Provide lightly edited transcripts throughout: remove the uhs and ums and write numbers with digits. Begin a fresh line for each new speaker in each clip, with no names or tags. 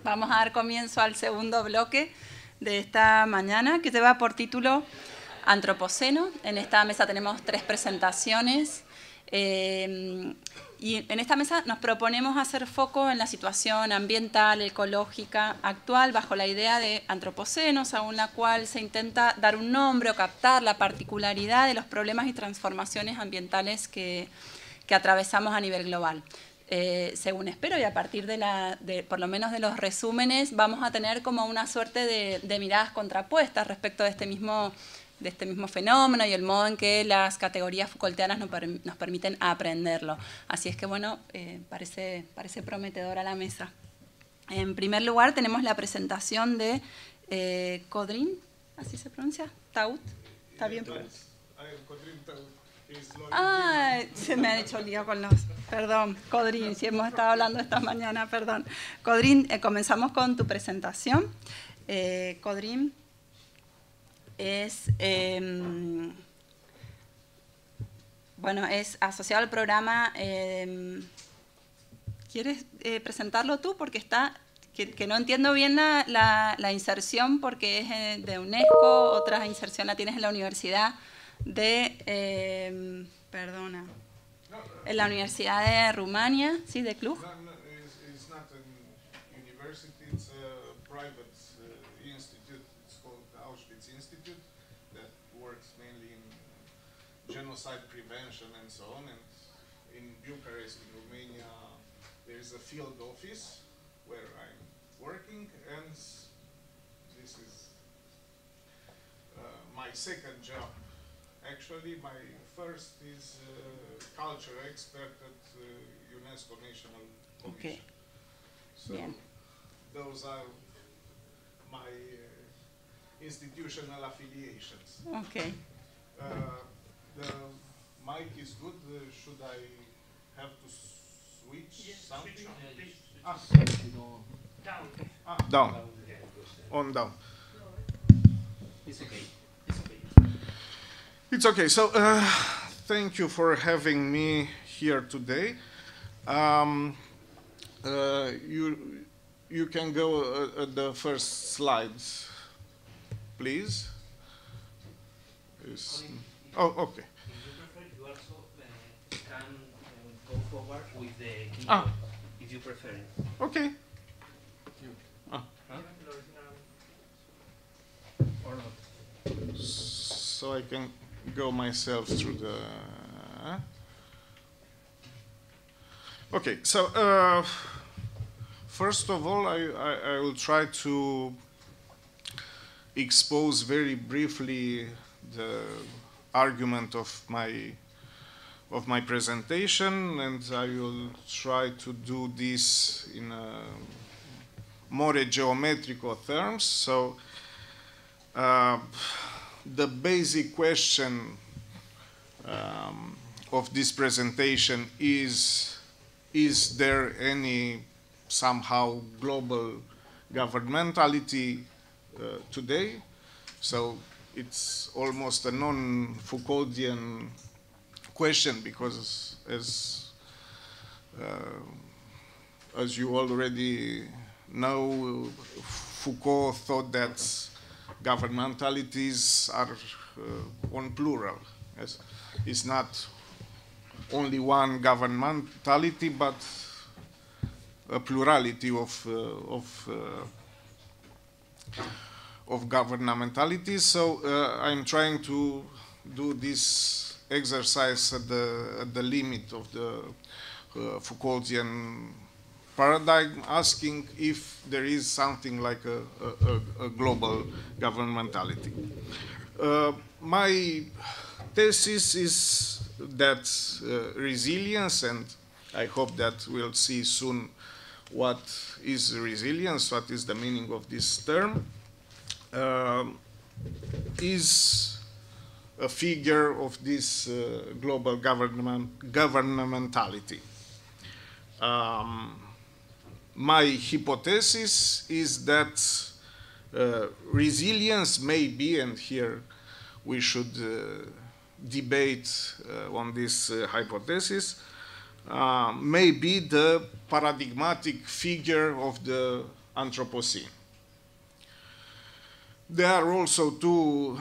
Vamos a dar comienzo al segundo bloque de esta mañana, que lleva por título Antropoceno. En esta mesa tenemos 3 presentaciones. Y en esta mesa nos proponemos hacer foco en la situación ambiental, ecológica, actual, bajo la idea de antropoceno, según la cual se intenta dar un nombre o captar la particularidad de los problemas y transformaciones ambientales que atravesamos a nivel global. Según espero, y a partir de por lo menos de los resúmenes, vamos a tener como una suerte de miradas contrapuestas respecto de este mismo fenómeno y el modo en que las categorías Foucaultianas nos permiten aprenderlo. Así es que, bueno, parece prometedora la mesa. En primer lugar, tenemos la presentación de Codrin, ¿así se pronuncia? Taut, ¿está bien? Ah, se me han hecho lío con los... Perdón, Codrin, si hemos estado hablando esta mañana, perdón. Codrin, comenzamos con tu presentación. Codrin es, es asociado al programa... ¿Quieres presentarlo tú? Porque está... Que no entiendo bien la inserción, porque es de UNESCO, otra inserción la tienes en la universidad de... perdona. En la Universidad de Rumania, ¿sí? De Cluj.
No, it's not a university, it's a private institute. It's called the Auschwitz Institute that works mainly in genocide prevention and so on. And in Bucharest, in Romania, there is a field office where I'm working, and this is my second job. Actually, my first is culture expert at UNESCO National Commission.
Okay.
So
Bien.
those are my institutional affiliations.
Okay.
The mic is good. Should I have to switch something?
Switch on,
Down. Down. On down.
It's okay.
It's okay. So, thank you for having me here today. You can go at the first slides, please. Oh, okay.
If you prefer, you also can go forward with the keyboard, if you prefer it.
Okay.
Huh? Or not?
So I can go myself through the... Okay, so first of all, I will try to expose very briefly the argument of my presentation, and I will try to do this in more geometrical terms. So the basic question of this presentation is there any somehow global governmentality today? So it's almost a non-Foucauldian question, because as you already know, Foucault thought that governmentalities are on plural. Yes? It's not only one governmentality, but a plurality of governmentalities. So I'm trying to do this exercise at the limit of the Foucauldian paradigm, asking if there is something like a global governmentality. My thesis is that resilience, and I hope that we'll see soon what is resilience, what is the meaning of this term, is a figure of this global governmentality. My hypothesis is that resilience may be, and here we should debate on this hypothesis, may be the paradigmatic figure of the Anthropocene. There are also two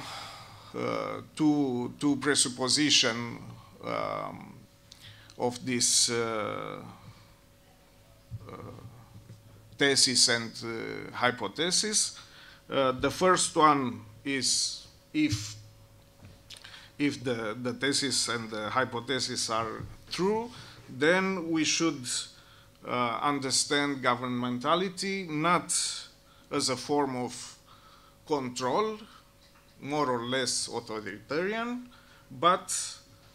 presuppositions of this thesis and hypothesis. The first one is if the thesis and the hypothesis are true, then we should understand governmentality not as a form of control, more or less authoritarian, but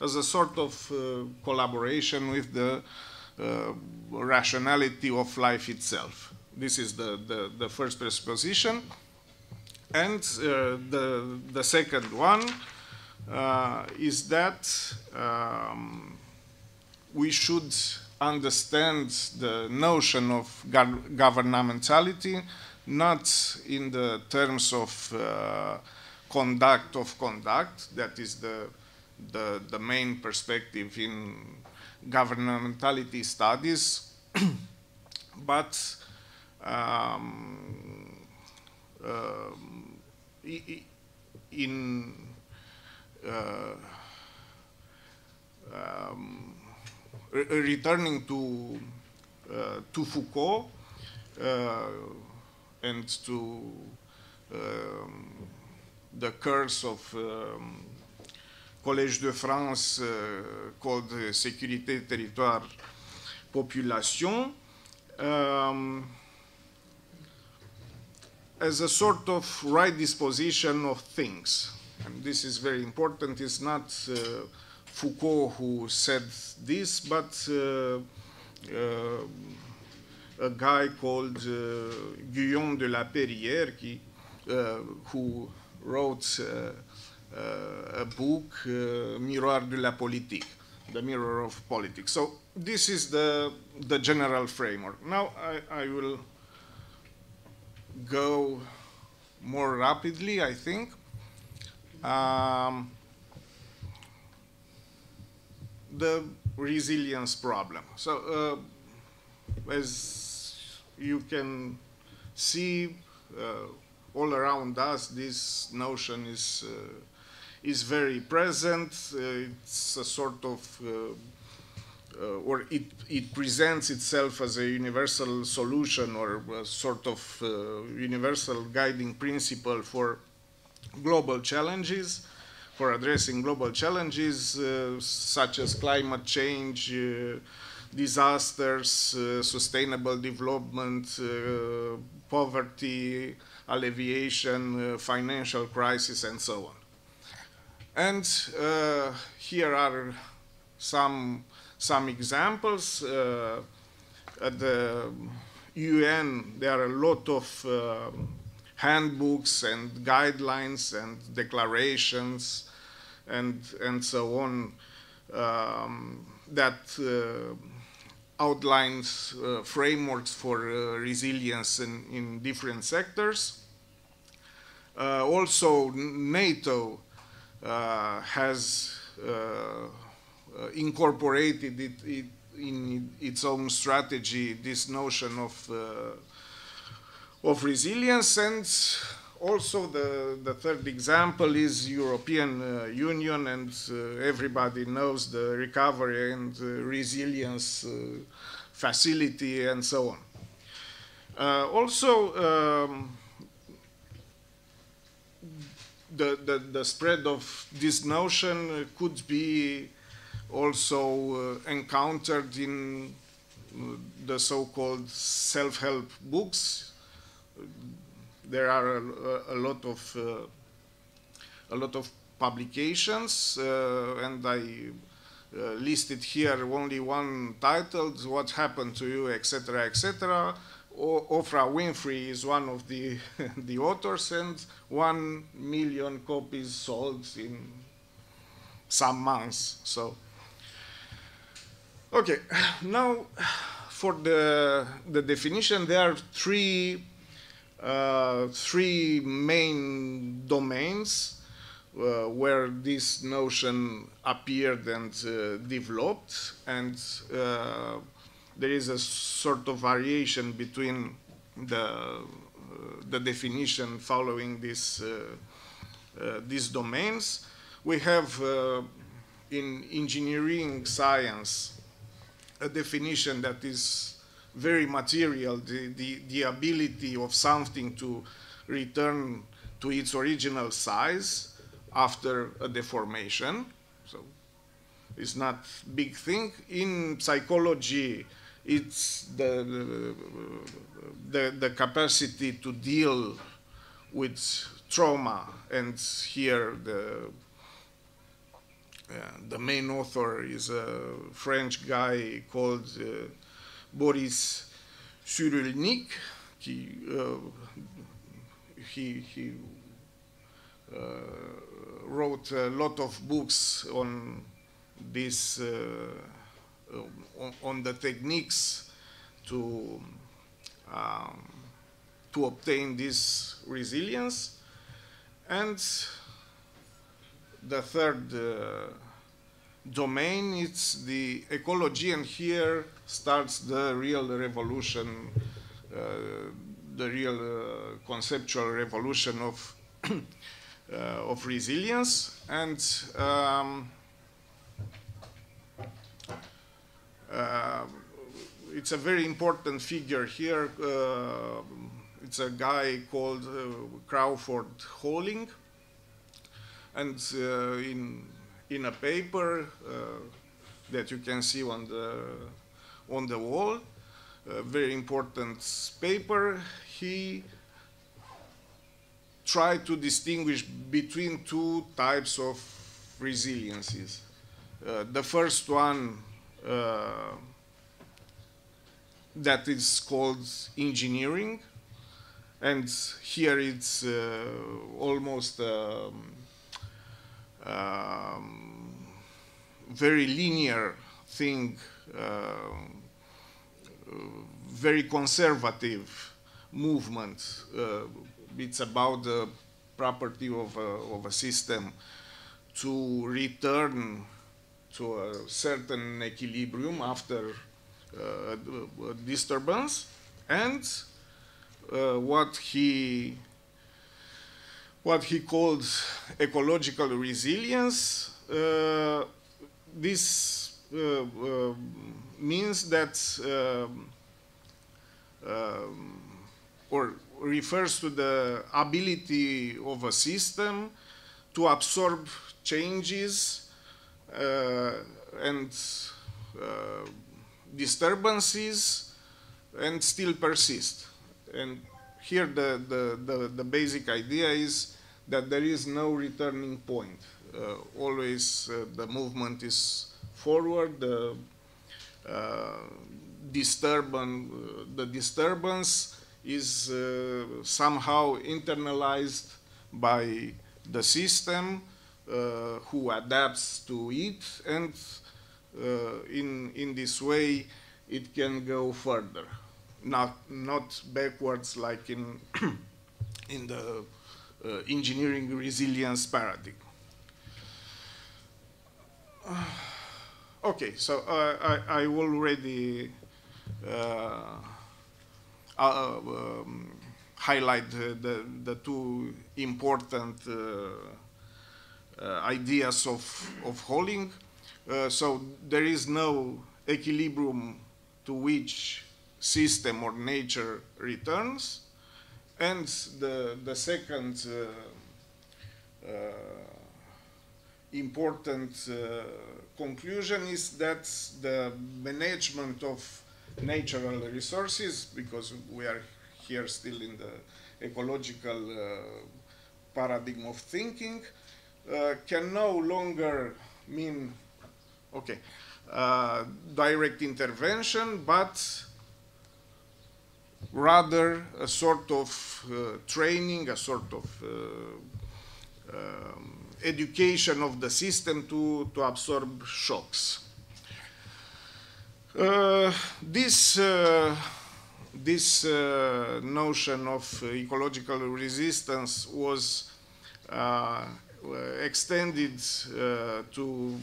as a sort of collaboration with the rationality of life itself. This is the first presupposition. And the second one is that we should understand the notion of governmentality not in the terms of conduct, that is the main perspective in governmentality studies, but in returning to Foucault and to the curse of Collège de France called Sécurité, Territoire, Population, as a sort of right disposition of things. And this is very important. It's not Foucault who said this, but a guy called Guillaume de la Perrière, who wrote a book, Miroir de la Politique, The Mirror of Politics. So this is the general framework. Now I will go more rapidly, I think. The resilience problem. So as you can see all around us, this notion is very present. It's a sort of, or it presents itself as a universal solution or a sort of universal guiding principle for global challenges, for addressing global challenges such as climate change, disasters, sustainable development, poverty, alleviation, financial crisis, and so on. And here are some examples. At the UN, there are a lot of handbooks and guidelines and declarations and so on that outlines frameworks for resilience in different sectors. Also, NATO has incorporated it in its own strategy, this notion of resilience. And also the third example is European Union, and everybody knows the recovery and resilience facility and so on. Also, the spread of this notion could be also encountered in the so-called self-help books. There are a lot of publications, and I listed here only one titled, "What Happened to You," etc., etc. Oprah Winfrey is one of the authors, and 1 million copies sold in some months. So, okay, now for the definition, there are three main domains where this notion appeared and developed, and there is a sort of variation between the definition following these domains. We have in engineering science a definition that is very material, the ability of something to return to its original size after a deformation. So it's not big thing. In psychology, it's the capacity to deal with trauma, and here the main author is a French guy called Boris Cyrulnik. He wrote a lot of books on this, on the techniques to obtain this resilience. And the third domain, it's the ecology, and here starts the real revolution, the real conceptual revolution of resilience. And it's a very important figure here. It's a guy called Crawford Holling, and in a paper that you can see on the wall, a very important paper, he tried to distinguish between two types of resiliences. The first one that is called engineering, and here it's almost very linear thing, very conservative movement. It's about the property of a system to return to a certain equilibrium after a disturbance, and what he called ecological resilience. This means that, or refers to the ability of a system to absorb changes and disturbances and still persist. And here the basic idea is that there is no returning point. Always the movement is forward, the disturbance is somehow internalized by the system who adapts to it, and in this way it can go further, not backwards like in in the engineering resilience paradigm. Okay, so I already highlight the two important ideas of Holling. So there is no equilibrium to which system or nature returns, and the second important conclusion is that the management of natural resources, because we are here still in the ecological paradigm of thinking, can no longer mean, okay, direct intervention, but rather a sort of training, a sort of education of the system to absorb shocks. This notion of ecological resistance was extended to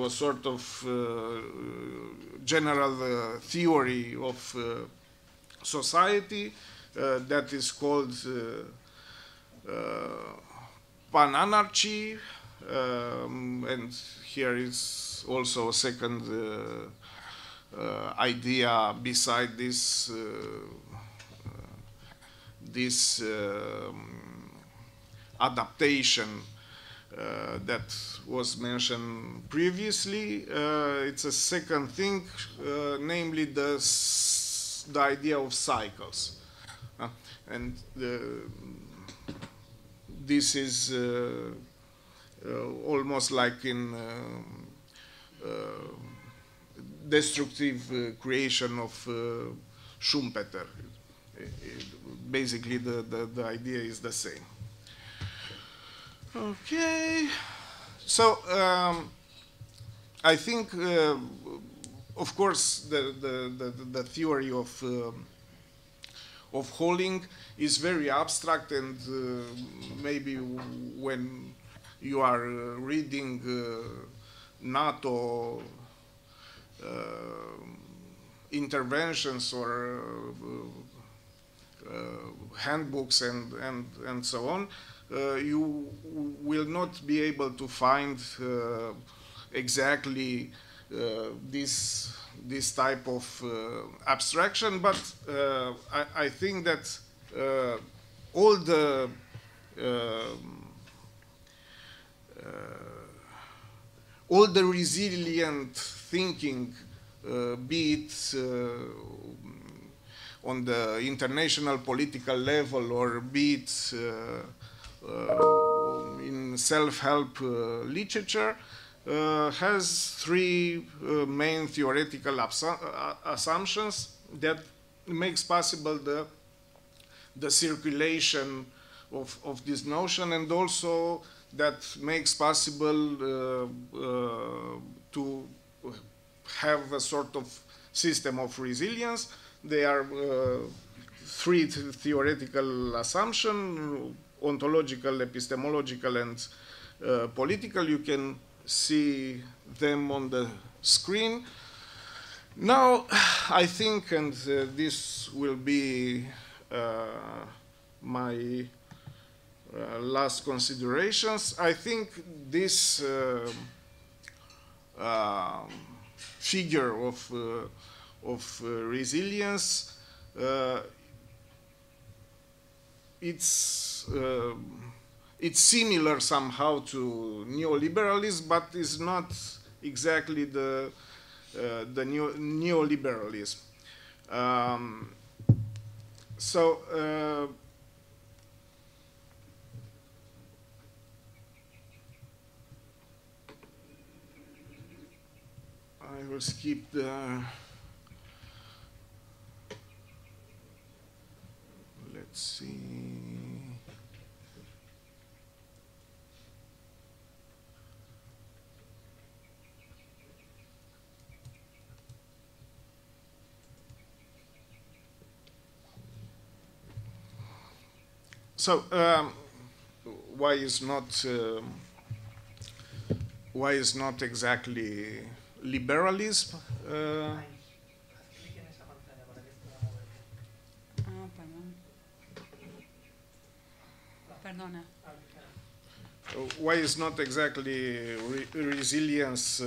a sort of general theory of society that is called pananarchy, and here is also a second idea beside this adaptation that was mentioned previously. It's a second thing, namely the idea of cycles. And this is almost like in destructive creation of Schumpeter. Basically, the idea is the same. Okay, so I think, of course, the theory of Holling is very abstract, and maybe when you are reading NATO interventions or handbooks and so on, you will not be able to find exactly this type of abstraction, but I think that all the resilient thinking, be it on the international political level or be it in self-help literature, has three main theoretical assumptions that makes possible the circulation of this notion, and also that makes possible to have a sort of system of resilience. They are three theoretical assumptions: ontological, epistemological, and political. You can see them on the screen. Now, I think, and this will be my last considerations, I think this figure of resilience, it's similar somehow to neoliberalism, but is not exactly the neoliberalism. I will skip the. Let's see. So why is not exactly liberalism?
Perdona.
Why is not exactly resilience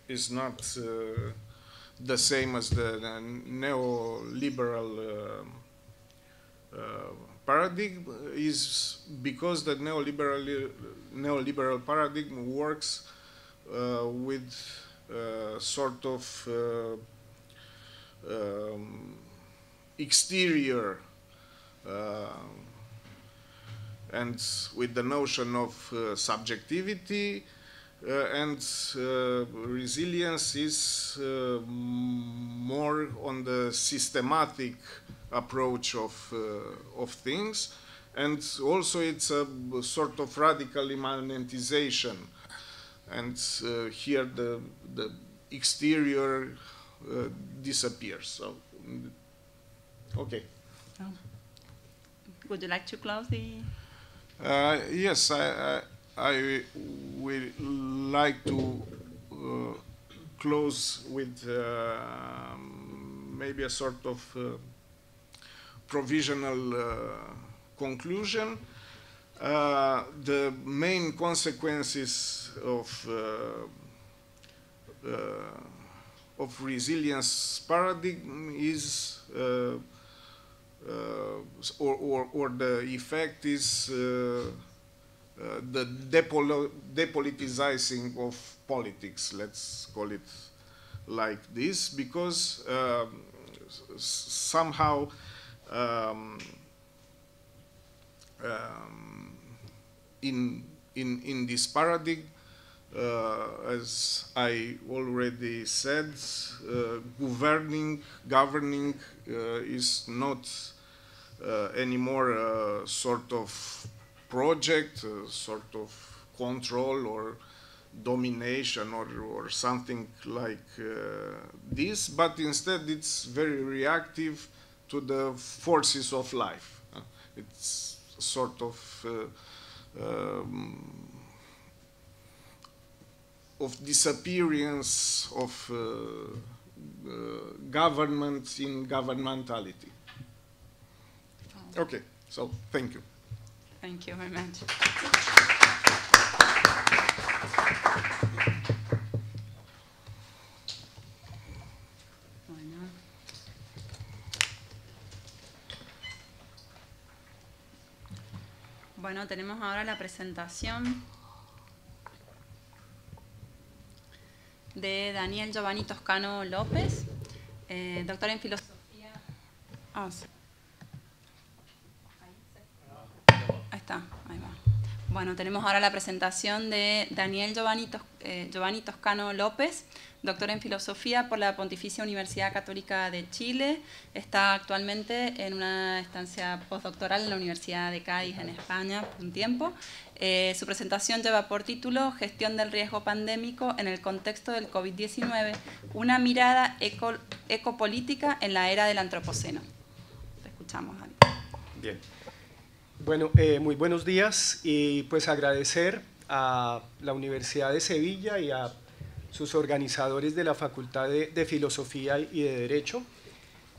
is not the same as the neoliberal paradigm, is because the neoliberal paradigm works with sort of exterior and with the notion of subjectivity, and resilience is more on the systematic approach of things, and also it's a sort of radical immanentization, and here the exterior disappears. So, okay.
Oh. Would you like to close the?
Yes, I would like to close with maybe a sort of provisional conclusion. The main consequences of resilience paradigm is, or the effect is the depoliticizing of politics, let's call it like this, because somehow in this paradigm, as I already said, governing is not anymore a sort of project, a sort of control or domination or something like this, but instead it's very reactive to the forces of life. It's a sort of disappearance of government in governmentality. Okay, so thank you.
Thank you very much. Bueno, tenemos ahora la presentación de Daniel Giovanni Toscano López, doctor en filosofía. Ahí está, ahí va. Bueno, tenemos ahora la presentación de Daniel Giovanni Toscano López, doctor en filosofía por la Pontificia Universidad Católica de Chile. Está actualmente en una estancia postdoctoral en la Universidad de Cádiz, en España, por un tiempo. Su presentación lleva por título Gestión del riesgo pandémico en el contexto del COVID-19, una mirada ecopolítica en la era del antropoceno. Te escuchamos, Dani.
Bien. Bueno, muy buenos días y pues agradecer a la Universidad de Sevilla y a sus organizadores de la Facultad de Filosofía y de Derecho.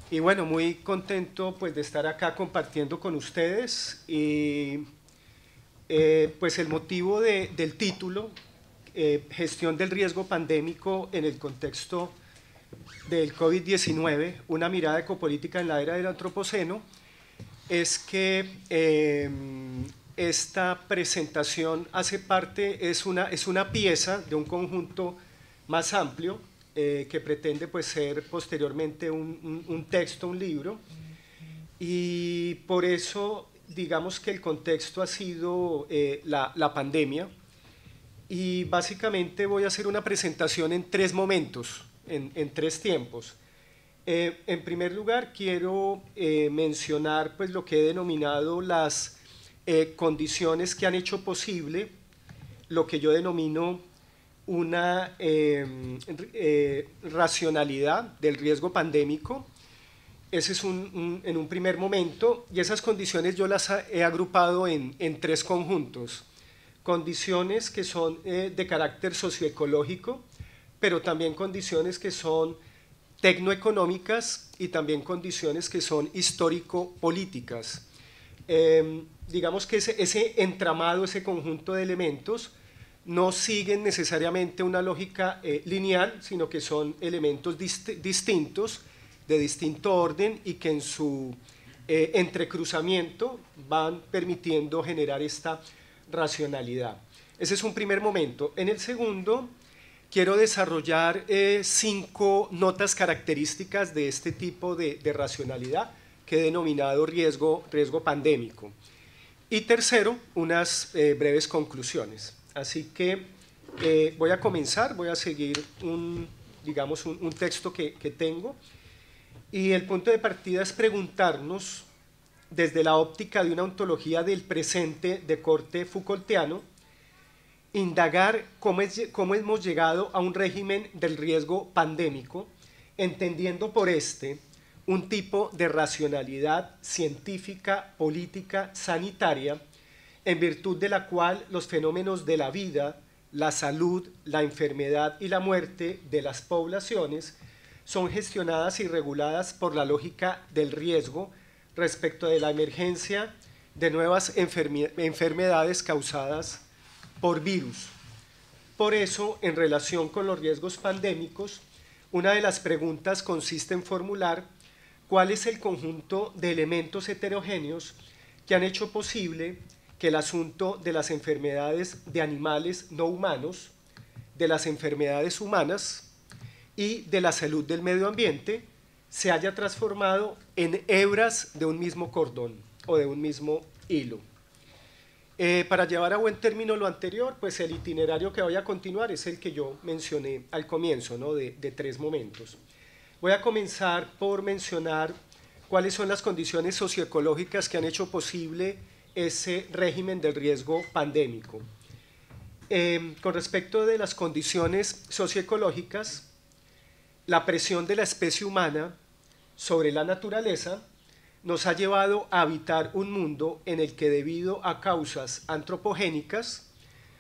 Y bueno, muy contento pues de estar acá compartiendo con ustedes y pues el motivo del título, Gestión del riesgo pandémico en el contexto del COVID-19, una mirada ecopolítica en la era del antropoceno, es que esta presentación hace parte, es una pieza de un conjunto más amplio que pretende pues ser posteriormente un texto, un libro, y por eso digamos que el contexto ha sido la pandemia, y básicamente voy a hacer una presentación en tres momentos, en tres tiempos. En primer lugar, quiero mencionar pues, lo que he denominado las condiciones que han hecho posible lo que yo denomino una racionalidad del riesgo pandémico. Ese es en un primer momento, y esas condiciones yo las he agrupado en tres conjuntos. Condiciones que son de carácter socioecológico, pero también condiciones que son tecnoeconómicas y también condiciones que son histórico-políticas. Digamos que ese entramado, ese conjunto de elementos no siguen necesariamente una lógica lineal, sino que son elementos distintos, de distinto orden, y que en su entrecruzamiento van permitiendo generar esta racionalidad. Ese es un primer momento. En el segundo, quiero desarrollar 5 notas características de este tipo de racionalidad que he denominado riesgo pandémico. Y tercero, unas breves conclusiones. Así que voy a comenzar, voy a seguir un texto que tengo, y el punto de partida es preguntarnos, desde la óptica de una ontología del presente de corte Foucaultiano, indagar cómo hemos llegado a un régimen del riesgo pandémico, entendiendo por un tipo de racionalidad científica, política, sanitaria, en virtud de la cual los fenómenos de la vida, la salud, la enfermedad y la muerte de las poblaciones son gestionadas y reguladas por la lógica del riesgo respecto de la emergencia de nuevas enfermedades causadas por virus. Por eso, en relación con los riesgos pandémicos, una de las preguntas consiste en formular cuál es el conjunto de elementos heterogéneos que han hecho posible que el asunto de las enfermedades de animales no humanos, de las enfermedades humanas y de la salud del medio ambiente se haya transformado en hebras de un mismo cordón o de un mismo hilo. Para llevar a buen término lo anterior, pues el itinerario que voy a continuar es el que yo mencioné al comienzo, ¿no? de 3 momentos. Voy a comenzar por mencionar cuáles son las condiciones socioecológicas que han hecho posible ese régimen del riesgo pandémico. Con respecto de las condiciones socioecológicas, la presión de la especie humana sobre la naturaleza nos ha llevado a habitar un mundo en el que, debido a causas antropogénicas,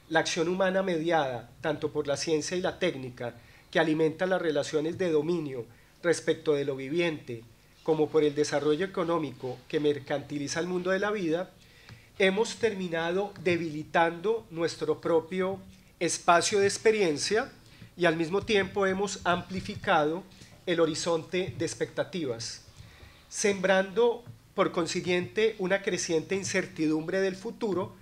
la acción humana mediada tanto por la ciencia y la técnica que alimenta las relaciones de dominio respecto de lo viviente, como por el desarrollo económico que mercantiliza el mundo de la vida, hemos terminado debilitando nuestro propio espacio de experiencia y al mismo tiempo hemos amplificado el horizonte de expectativas, sembrando por consiguiente una creciente incertidumbre del futuro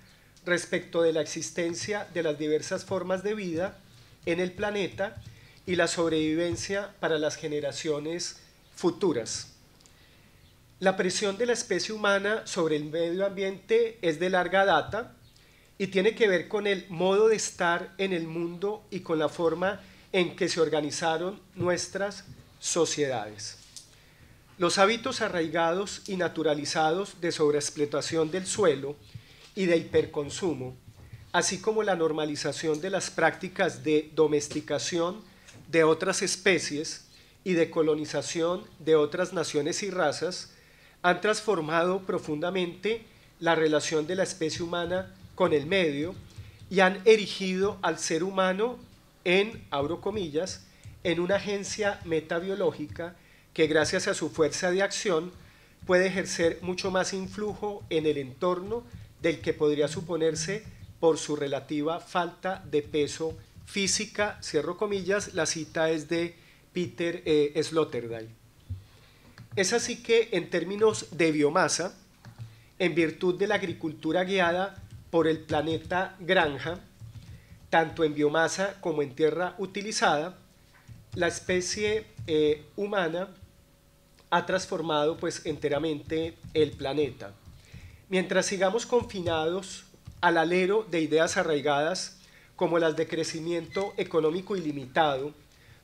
respecto de la existencia de las diversas formas de vida en el planeta y la sobrevivencia para las generaciones futuras. La presión de la especie humana sobre el medio ambiente es de larga data y tiene que ver con el modo de estar en el mundo y con la forma en que se organizaron nuestras sociedades. Los hábitos arraigados y naturalizados de sobreexplotación del suelo y de hiperconsumo, así como la normalización de las prácticas de domesticación de otras especies y de colonización de otras naciones y razas, han transformado profundamente la relación de la especie humana con el medio y han erigido al ser humano en, abro comillas, en una agencia metabiológica que gracias a su fuerza de acción puede ejercer mucho más influjo en el entorno del que podría suponerse por su relativa falta de peso física, cierro comillas, la cita es de Peter Sloterdijk. Es así que en términos de biomasa, en virtud de la agricultura guiada por el planeta granja, tanto en biomasa como en tierra utilizada, la especie humana ha transformado pues enteramente el planeta. Mientras sigamos confinados al alero de ideas arraigadas como las de crecimiento económico ilimitado,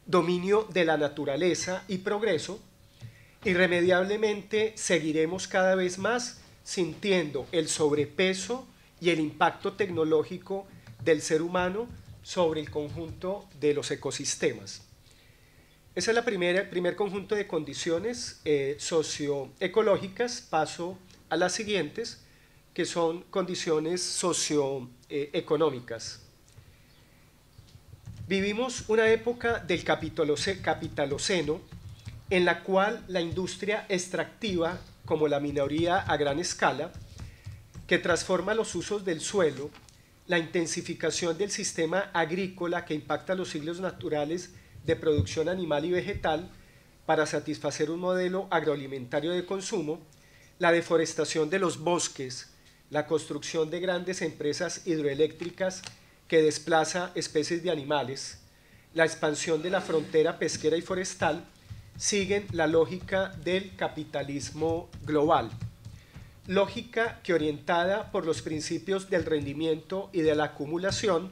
dominio de la naturaleza y progreso, irremediablemente seguiremos cada vez más sintiendo el sobrepeso y el impacto tecnológico del ser humano sobre el conjunto de los ecosistemas. Ese es el primer conjunto de condiciones socioecológicas. Paso a las siguientes, que son condiciones socioeconómicas. Vivimos una época del capitaloceno en la cual la industria extractiva, como la minería a gran escala, que transforma los usos del suelo, la intensificación del sistema agrícola que impacta los ciclos naturales de producción animal y vegetal para satisfacer un modelo agroalimentario de consumo, la deforestación de los bosques, la construcción de grandes empresas hidroeléctricas que desplaza especies de animales, la expansión de la frontera pesquera y forestal, siguen la lógica del capitalismo global. Lógica que, orientada por los principios del rendimiento y de la acumulación,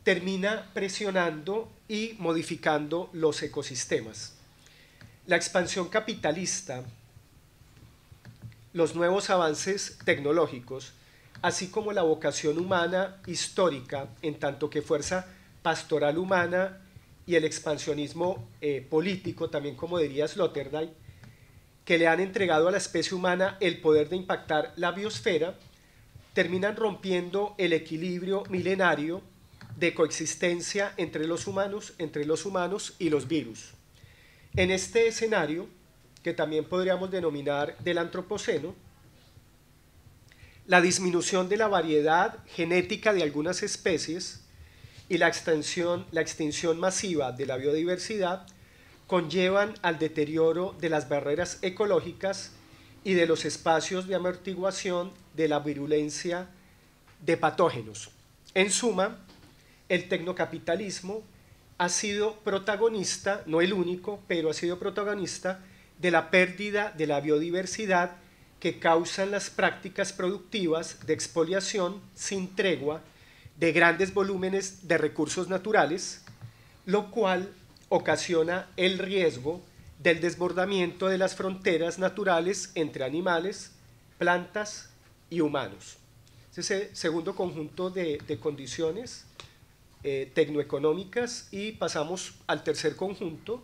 termina presionando y modificando los ecosistemas. La expansión capitalista, los nuevos avances tecnológicos, así como la vocación humana histórica en tanto que fuerza pastoral humana y el expansionismo político, también como diría Sloterdijk, que le han entregado a la especie humana el poder de impactar la biosfera, terminan rompiendo el equilibrio milenario de coexistencia entre los humanos y los virus. En este escenario, que también podríamos denominar del Antropoceno, la disminución de la variedad genética de algunas especies y la extinción masiva de la biodiversidad conllevan al deterioro de las barreras ecológicas y de los espacios de amortiguación de la virulencia de patógenos. En suma, el tecnocapitalismo ha sido protagonista, no el único, pero ha sido protagonista de la pérdida de la biodiversidad que causan las prácticas productivas de expoliación sin tregua de grandes volúmenes de recursos naturales, lo cual ocasiona el riesgo del desbordamiento de las fronteras naturales entre animales, plantas y humanos. Ese segundo conjunto de condiciones tecnoeconómicas, y pasamos al tercer conjunto,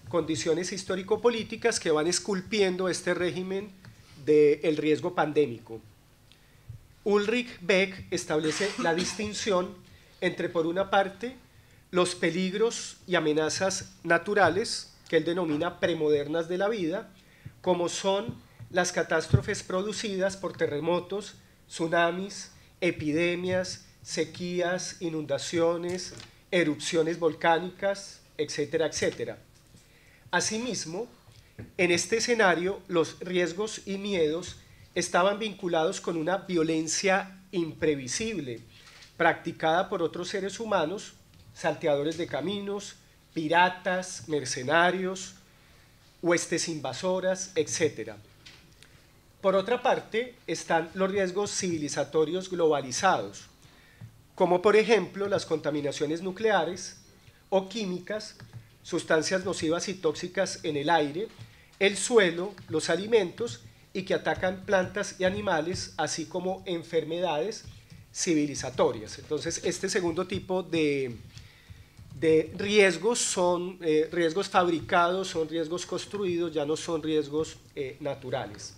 condiciones histórico-políticas que van esculpiendo este régimen del riesgo pandémico. Ulrich Beck establece la distinción entre, por una parte, los peligros y amenazas naturales, que él denomina premodernas de la vida, como son las catástrofes producidas por terremotos, tsunamis, epidemias, sequías, inundaciones, erupciones volcánicas, etcétera, etcétera. Asimismo, en este escenario, los riesgos y miedos estaban vinculados con una violencia imprevisible, practicada por otros seres humanos, salteadores de caminos, piratas, mercenarios, huestes invasoras, etc. Por otra parte, están los riesgos civilizatorios globalizados, como por ejemplo las contaminaciones nucleares o químicas, sustancias nocivas y tóxicas en el aire, el suelo, los alimentos, y que atacan plantas y animales, así como enfermedades civilizatorias. Entonces, este segundo tipo de riesgos son riesgos fabricados, son riesgos construidos, ya no son riesgos naturales.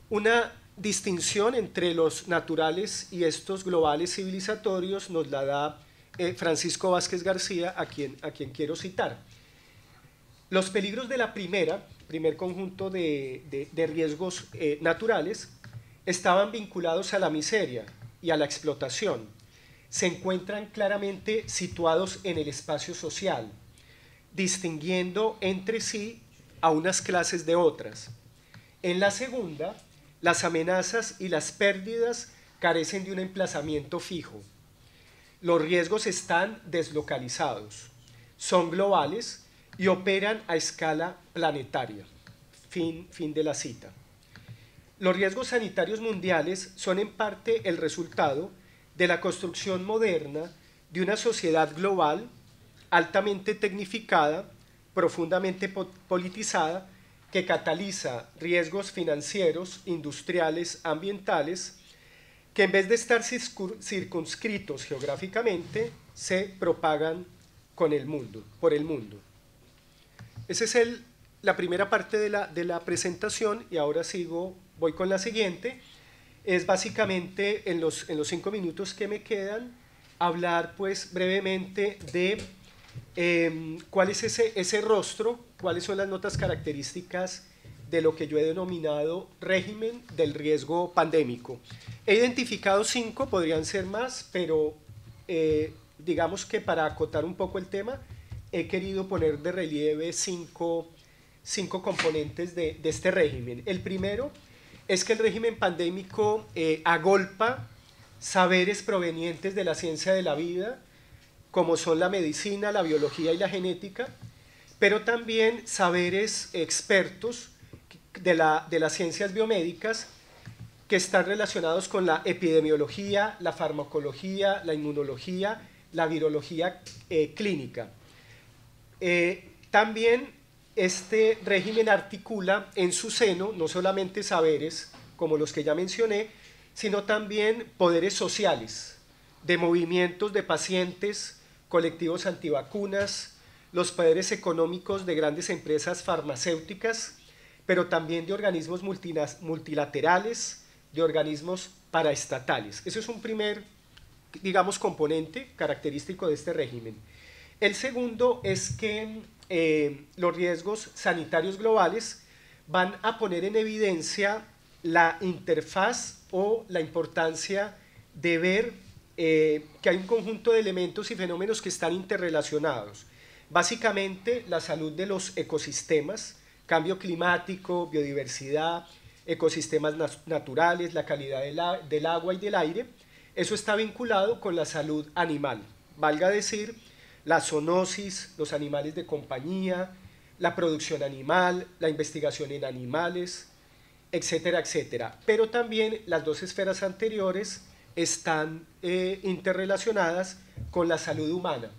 Una distinción entre los naturales y estos globales civilizatorios nos la da Francisco Vázquez García, a quien quiero citar. Los peligros de la primer conjunto de riesgos naturales estaban vinculados a la miseria y a la explotación. Se encuentran claramente situados en el espacio social, distinguiendo entre sí a unas clases de otras. En la segunda, las amenazas y las pérdidas carecen de un emplazamiento fijo. Los riesgos están deslocalizados, son globales y operan a escala planetaria. Fin de la cita. Los riesgos sanitarios mundiales son en parte el resultado de la construcción moderna de una sociedad global altamente tecnificada, profundamente politizada, que cataliza riesgos financieros, industriales, ambientales, que en vez de estar circunscritos geográficamente, se propagan por el mundo. Esa es la primera parte de la presentación, y ahora voy con la siguiente. Es básicamente, en los 5 minutos que me quedan, hablar pues brevemente de cuál es ese rostro, cuáles son las notas características de lo que yo he denominado régimen del riesgo pandémico. He identificado 5, podrían ser más, pero digamos que para acotar un poco el tema, he querido poner de relieve 5 componentes de este régimen. El primero es que el régimen pandémico agolpa saberes provenientes de la ciencia de la vida, como son la medicina, la biología y la genética, pero también saberes expertos de las ciencias biomédicas que están relacionados con la epidemiología, la farmacología, la inmunología, la virología clínica. También este régimen articula en su seno no solamente saberes como los que ya mencioné, sino también poderes sociales, de movimientos de pacientes, colectivos antivacunas, los poderes económicos de grandes empresas farmacéuticas, pero también de organismos multilaterales, de organismos paraestatales. Ese es un primer, digamos, componente característico de este régimen. El segundo es que los riesgos sanitarios globales van a poner en evidencia la interfaz o la importancia de ver que hay un conjunto de elementos y fenómenos que están interrelacionados. Básicamente, la salud de los ecosistemas, cambio climático, biodiversidad, ecosistemas naturales, la calidad del agua y del aire, eso está vinculado con la salud animal. Valga decir, la zoonosis, los animales de compañía, la producción animal, la investigación en animales, etcétera, etcétera. Pero también las dos esferas anteriores están interrelacionadas con la salud humana.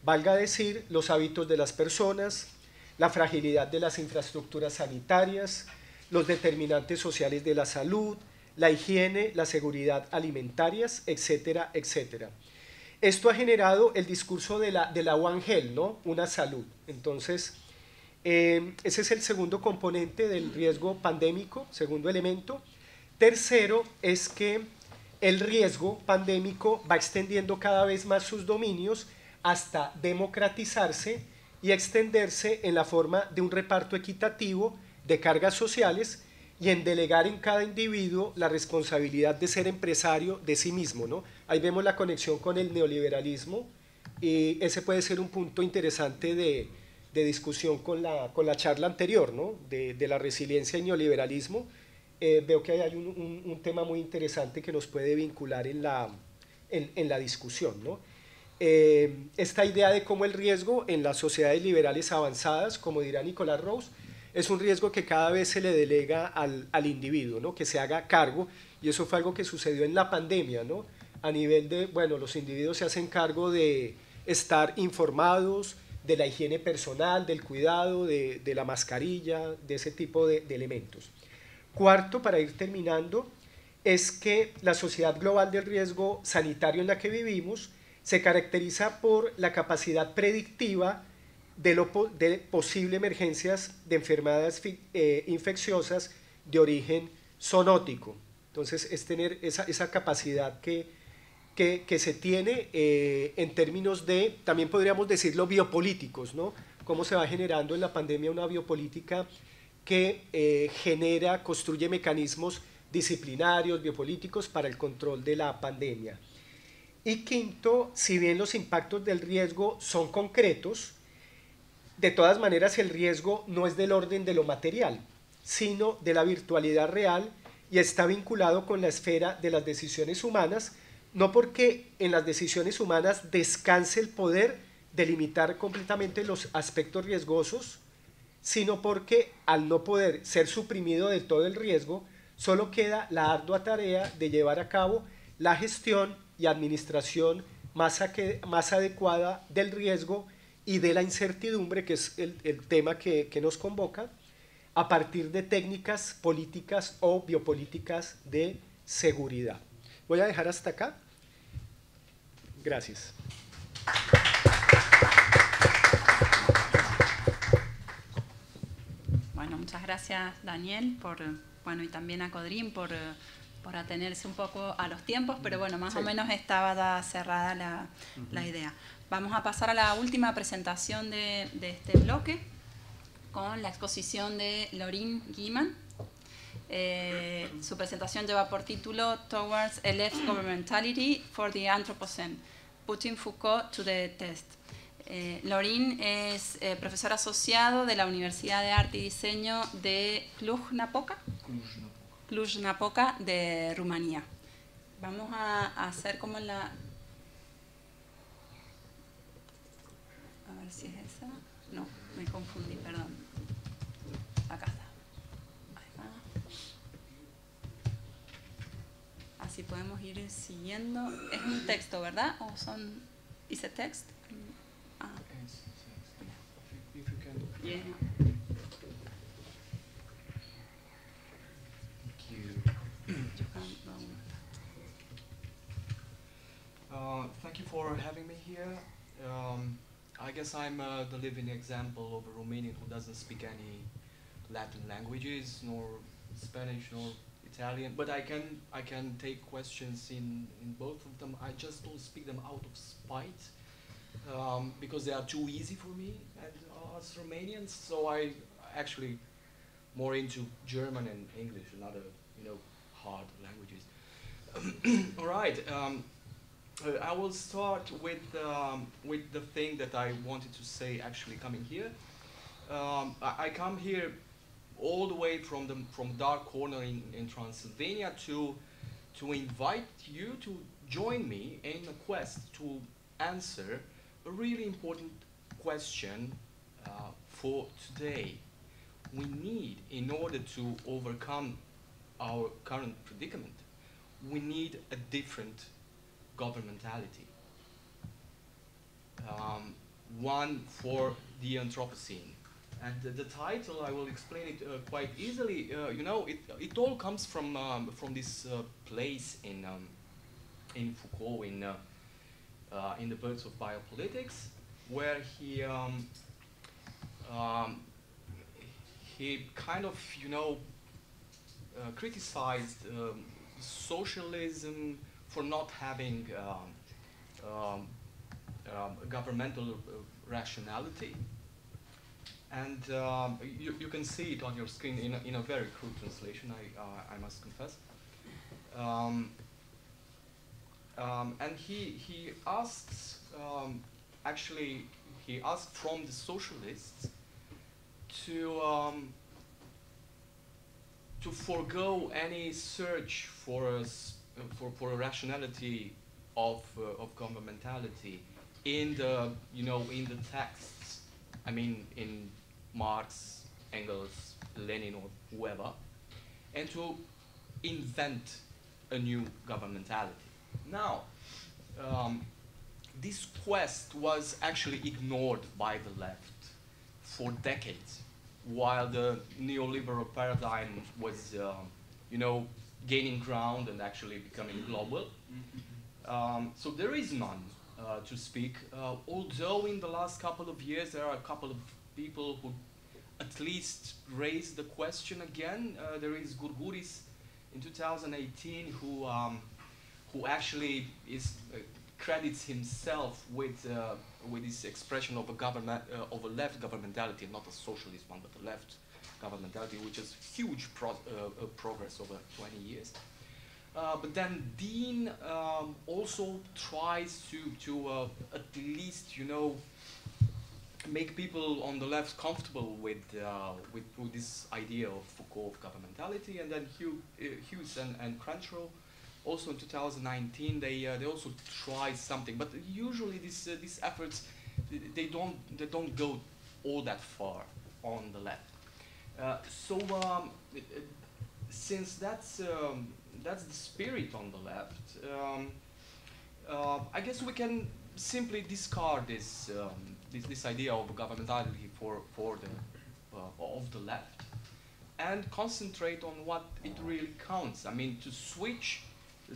Valga decir, los hábitos de las personas, la fragilidad de las infraestructuras sanitarias, los determinantes sociales de la salud, la higiene, la seguridad alimentarias, etcétera, etcétera. Esto ha generado el discurso de la One Health, ¿no? Una salud. Entonces, ese es el segundo componente del riesgo pandémico, segundo elemento. Tercero es que el riesgo pandémico va extendiendo cada vez más sus dominios hasta democratizarse y extenderse en la forma de un reparto equitativo de cargas sociales y en delegar en cada individuo la responsabilidad de ser empresario de sí mismo, ¿no? Ahí vemos la conexión con el neoliberalismo y ese puede ser un punto interesante de discusión con la charla anterior, ¿no? de la resiliencia y neoliberalismo. Veo que hay un tema muy interesante que nos puede vincular en la discusión, ¿no? Esta idea de cómo el riesgo en las sociedades liberales avanzadas, como dirá Nicolás Rose, es un riesgo que cada vez se le delega al individuo, ¿no? Que se haga cargo, y eso fue algo que sucedió en la pandemia, ¿no? A nivel de, bueno, los individuos se hacen cargo de estar informados, de la higiene personal, del cuidado, de la mascarilla, de ese tipo de elementos. Cuarto, para ir terminando, es que la sociedad global del riesgo sanitario en la que vivimos se caracteriza por la capacidad predictiva de posibles emergencias de enfermedades infecciosas de origen zoonótico. Entonces, es tener esa capacidad que se tiene en términos de, también podríamos decirlo, biopolíticos, ¿no? Cómo se va generando en la pandemia una biopolítica que construye mecanismos disciplinarios, biopolíticos para el control de la pandemia. Y quinto, si bien los impactos del riesgo son concretos, de todas maneras el riesgo no es del orden de lo material, sino de la virtualidad real y está vinculado con la esfera de las decisiones humanas, no porque en las decisiones humanas descanse el poder de limitar completamente los aspectos riesgosos, sino porque al no poder ser suprimido de todo el riesgo, solo queda la ardua tarea de llevar a cabo la gestión y administración más adecuada del riesgo y de la incertidumbre, que es el tema que nos convoca, a partir de técnicas políticas o biopolíticas de seguridad. Voy a dejar hasta acá. Gracias.
Bueno, muchas gracias, Daniel, y también a Codrín por atenerse un poco a los tiempos, pero bueno, más o menos estaba ya cerrada la idea. Vamos a pasar a la última presentación de este bloque con la exposición de Laureen Guillemin. Su presentación lleva por título Towards a Left Governmentality for the Anthropocene, Putting Foucault to the Test. Laureen es profesor asociado de la Universidad de Arte y Diseño de Cluj-Napoca de Rumanía. Vamos a hacer como la... A ver si es esa. No, me confundí, perdón. Acá está. Ahí va. Así podemos ir siguiendo. Es un texto, ¿verdad? ¿O son... ¿Is a text? Ah. Yeah.
Thank you for having me here. I guess I'm the living example of a Romanian who doesn't speak any Latin languages, nor Spanish, nor Italian, but I can take questions in both of them. I just don't speak them out of spite, because they are too easy for me, and us Romanians, so I actually more into German and English and other, you know, hard languages. All right. I will start with the thing that I wanted to say actually coming here. I come here all the way from dark corner in Transylvania to invite you to join me in a quest to answer a really important question for today. We need, in order to overcome our current predicament, we need a different governmentality. One for the Anthropocene. And the title, I will explain it quite easily. You know, it all comes from this place in Foucault, in The Birds of Biopolitics, where he kind of, you know, criticized socialism for not having governmental rationality. And you can see it on your screen in a very crude translation, I must confess. And he asks, actually, he asked from the socialists to forego any search for a rationality of governmentality in the, you know, in the texts. I mean, in Marx, Engels, Lenin, or whoever, and to invent a new governmentality. Now, this quest was actually ignored by the left for decades, while the neoliberal paradigm was, you know, gaining ground and actually becoming global. So there is none to speak, although in the last couple of years there are a couple of people who at least raised the question again. There is Gurguris in 2018 who actually credits himself with this expression of a government of a left governmentality, not a socialist one, but a left governmentality, which is huge progress over 20 years. But then Dean also tries to at least, you know, make people on the left comfortable with this idea of Foucault of governmentality. And then Hughes and Crenshaw, also in 2019, they also try something. But usually these efforts, they don't go all that far on the left. Since that's the spirit on the left, I guess we can simply discard this idea of governmentality of the left, and concentrate on what it really counts. I mean, to switch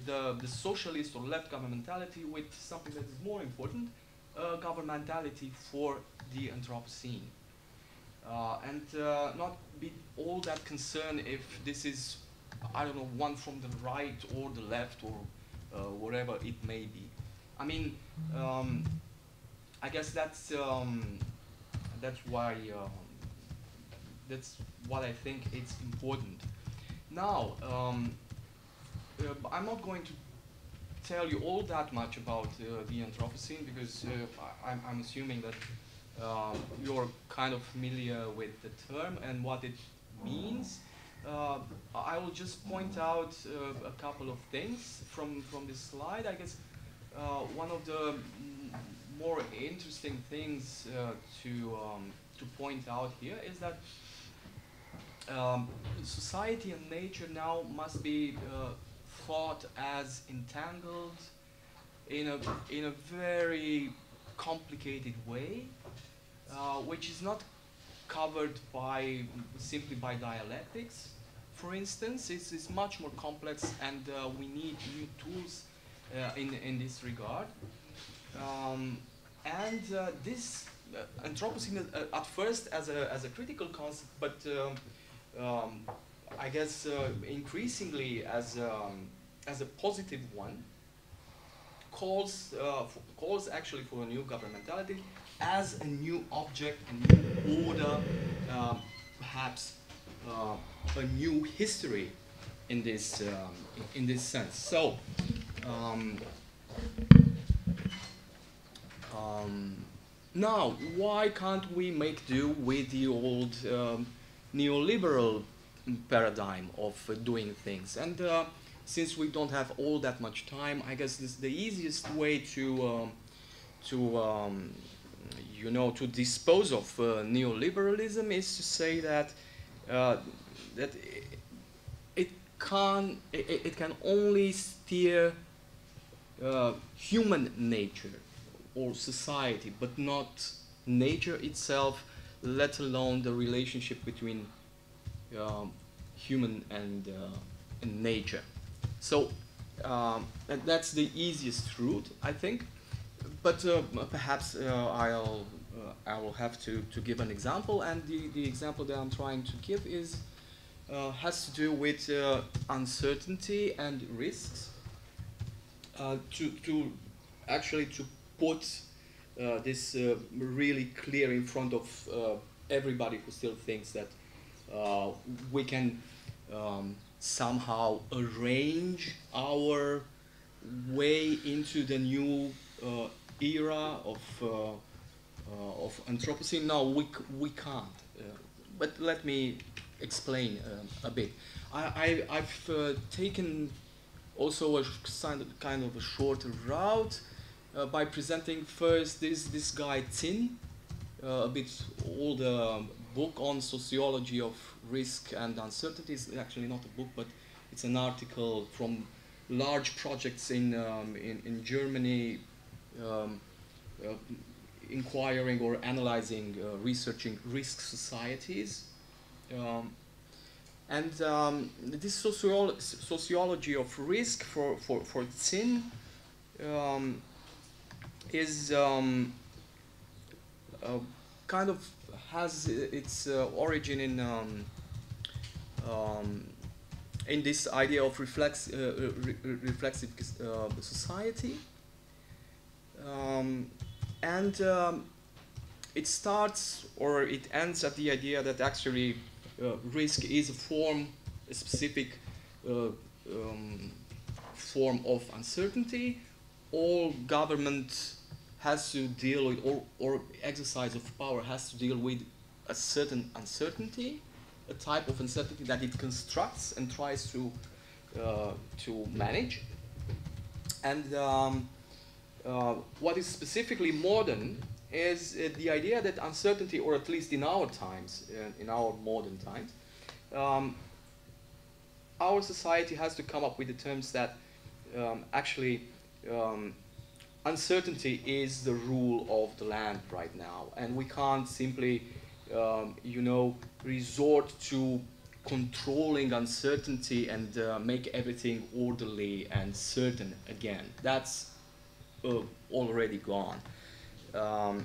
the socialist or left governmentality with something that is more important, governmentality for the Anthropocene. And not be all that concerned if this is, I don't know, one from the right or the left or whatever it may be. I mean, I guess that's why that's what I think it's important. Now, I'm not going to tell you all that much about the Anthropocene, because I'm assuming that you're kind of familiar with the term and what it means. I will just point out a couple of things from this slide. I guess one of the more interesting things to point out here is that society and nature now must be thought as entangled in a very complicated way, which is not covered simply by dialectics. For instance, it's much more complex, and we need new tools in this regard. And this Anthropocene, at first as a critical concept, but I guess increasingly as a positive one, calls actually for a new governmentality, as a new object, a new order, perhaps a new history in this sense. So. Now, why can't we make do with the old neoliberal paradigm of doing things? And since we don't have all that much time, I guess this, the easiest way to you know, to dispose of neoliberalism is to say that that it can only steer human nature or society, but not nature itself, let alone the relationship between human and nature. So that's the easiest route, I think. But perhaps I will have to give an example, and the example that I'm trying to give is has to do with uncertainty and risks. To actually to put this really clear in front of everybody who still thinks that we can somehow arrange our way into the new era of Anthropocene. No, we can't. But let me explain a bit. I've taken also a kind of a short route by presenting first this guy Zinn, a bit older book on sociology of risk and uncertainty. It's actually not a book, but it's an article from large projects in Germany, inquiring or analyzing, researching risk societies. And this sociology of risk for Zinn is kind of has its origin in this idea of reflexive society, and it starts or it ends at the idea that actually risk is a specific form of uncertainty. All government has to deal with, or exercise of power has to deal with a certain uncertainty, a type of uncertainty that it constructs and tries to manage. And what is specifically modern is the idea that uncertainty, or at least in our times, in our modern times, our society has to come up with the terms that actually uncertainty is the rule of the land right now, and we can't simply, you know, resort to controlling uncertainty and make everything orderly and certain again. That's already gone. And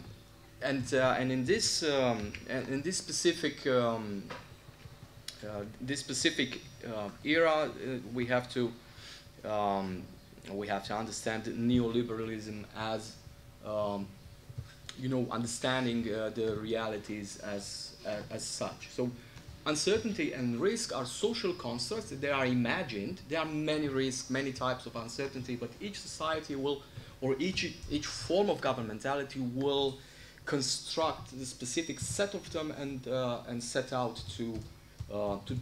in this specific era, we have to understand neoliberalism as you know, understanding the realities as such. So uncertainty and risk are social constructs. They are imagined. There are many risks, many types of uncertainty, but each society will, or each form of governmentality will construct the specific set of them and set out to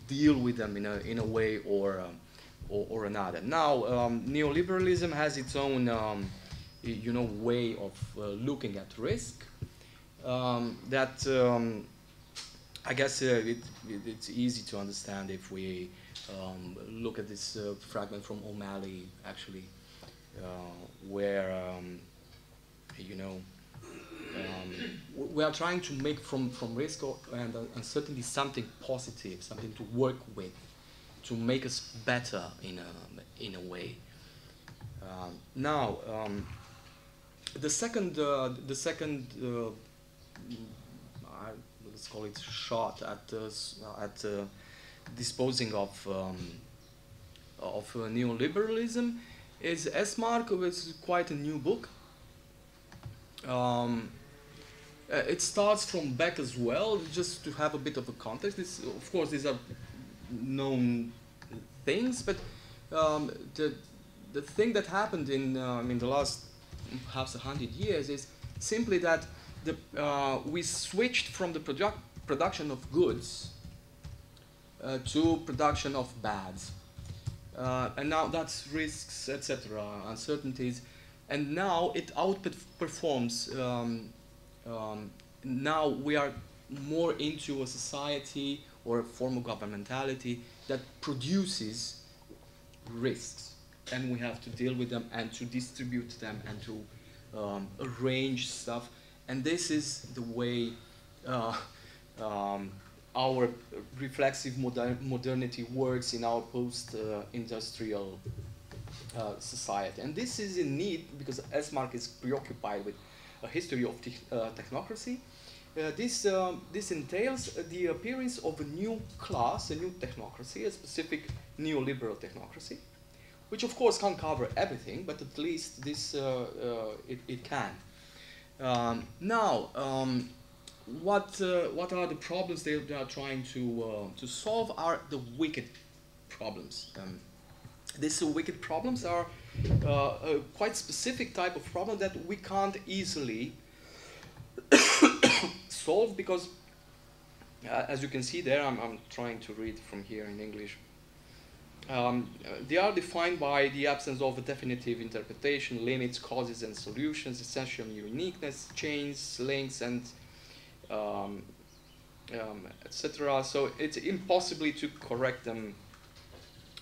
deal with them in a way or another. Now, neoliberalism has its own you know, way of looking at risk. That I guess it's easy to understand if we look at this fragment from O'Malley, actually, where you know, we are trying to make from risk and uncertainty something positive, something to work with, to make us better in a way. Now, the second let's call it shot at disposing of neoliberalism is Esmark, which is quite a new book. It starts from back as well, just to have a bit of a context. Of course, these are known things, but the thing that happened in the last perhaps 100 years is simply that we switched from the production of goods to production of bads. And now that's risks, etc., uncertainties, and now it outperforms. Now we are more into a society or a form of governmentality that produces risks, and we have to deal with them and to distribute them and to arrange stuff. And this is the way our reflexive modernity works in our post-industrial society. And this is in need, because Esmark is preoccupied with a history of technocracy. This entails the appearance of a new class, a new technocracy, a specific neoliberal technocracy, which of course can't cover everything, but at least this it can. What are the problems they are trying to solve? Are the wicked problems. These wicked problems are a quite specific type of problem that we can't easily solve, because as you can see there, I'm trying to read from here in English. They are defined by the absence of a definitive interpretation, limits, causes and solutions, essential uniqueness, chains, links, and etc. So it's impossible to correct them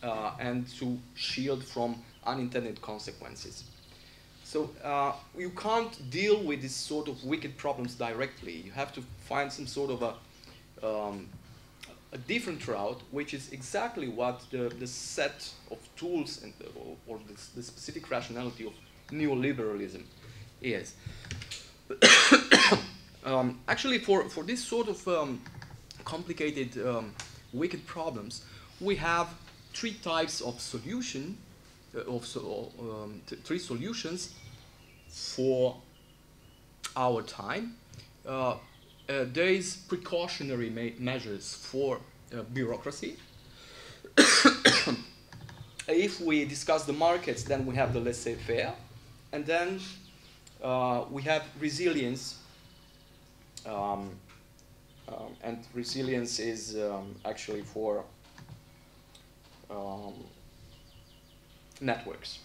and to shield from unintended consequences. So you can't deal with this sort of wicked problems directly. You have to find some sort of a different route, which is exactly what the set of tools and, or the specific rationality of neoliberalism is. Actually, for this sort of complicated wicked problems, we have three types of solution, three solutions for our time. There is precautionary measures for bureaucracy. If we discuss the markets, then we have the laissez-faire, and then we have resilience. And resilience is actually for networks.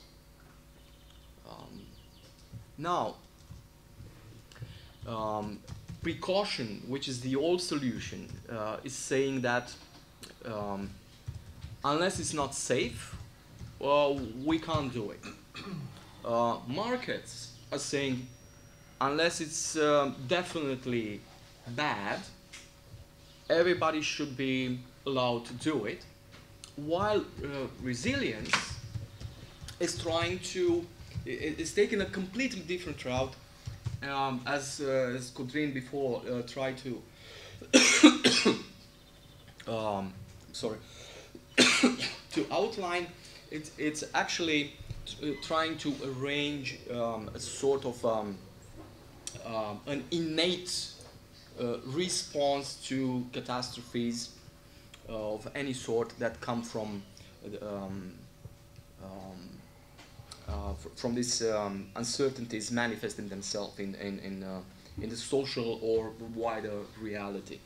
Precaution, which is the old solution, is saying that unless it's not safe, we can't do it. Markets are saying unless it's definitely bad, everybody should be allowed to do it, while resilience is trying to, is taking a completely different route, as Kodrin before tried to, to outline. It's actually trying to arrange a sort of an innate response to catastrophes of any sort that come from these uncertainties manifesting themselves in the social or wider reality.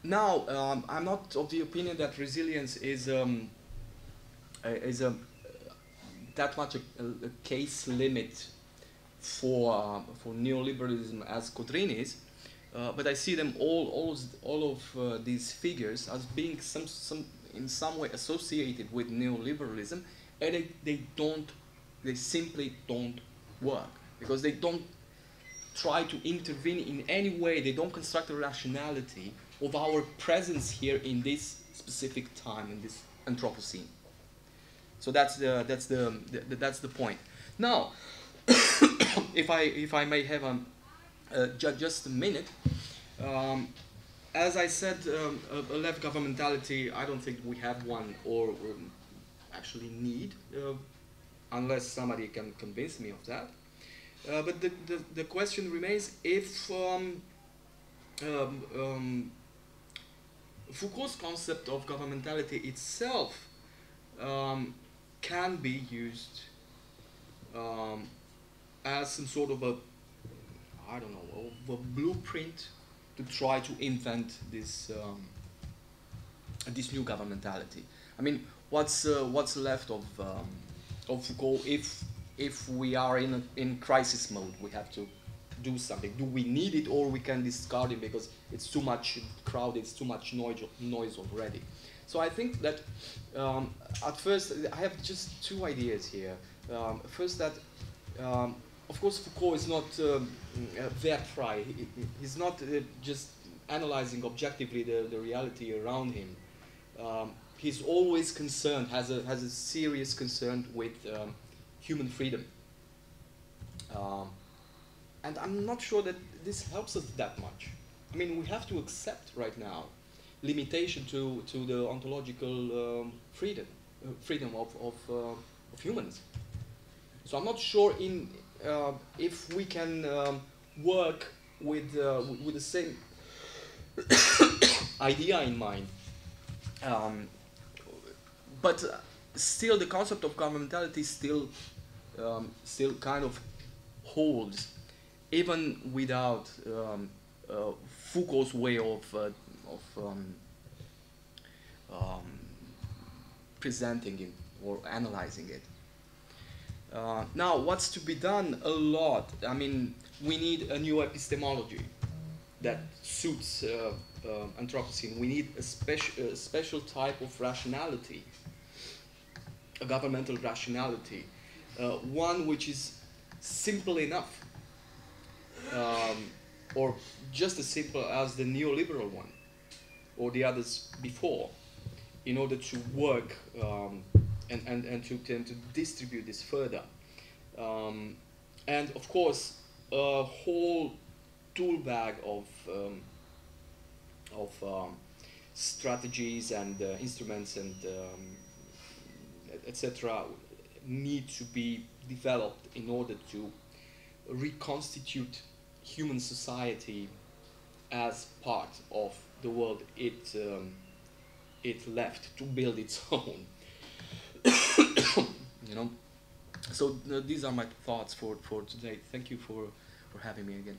Now, I'm not of the opinion that resilience is that much a case limit for neoliberalism as Kodrin is, but I see them all of these figures as being in some way associated with neoliberalism, and they simply don't work, because they don't try to intervene in any way. They don't construct a rationality of our presence here in this specific time, in this Anthropocene. So that's the point. Now, if I may have just a minute, as I said, a left governmentality, I don't think we have one or actually need, unless somebody can convince me of that. But the question remains if Foucault's concept of governmentality itself can be used as some sort of a, I don't know, a blueprint to try to invent this this new governmentality. I mean, what's left of Foucault if we are in crisis mode? We have to do something. Do we need it, or we can discard it because it's too much crowded, it's too much noise already? So I think that at first I have just two ideas here. First, that of course Foucault is not Wertfrei. He's not just analyzing objectively the reality around him. He's always concerned, has a serious concern with human freedom. And I'm not sure that this helps us that much. I mean, we have to accept right now limitation to the ontological freedom of humans. So I'm not sure if we can work with the same idea in mind. But still, the concept of governmentality still kind of holds, even without Foucault's way of presenting it or analyzing it. Now, what's to be done? A lot. I mean, we need a new epistemology that suits Anthropocene. We need a special type of rationality, a governmental rationality, one which is simple enough, or just as simple as the neoliberal one, or the others before, in order to work and to distribute this further. And of course, a whole tool bag of strategies and instruments and etc. need to be developed in order to reconstitute human society as part of the world it left to build its own. You know. So these are my thoughts for today. Thank you for having me again.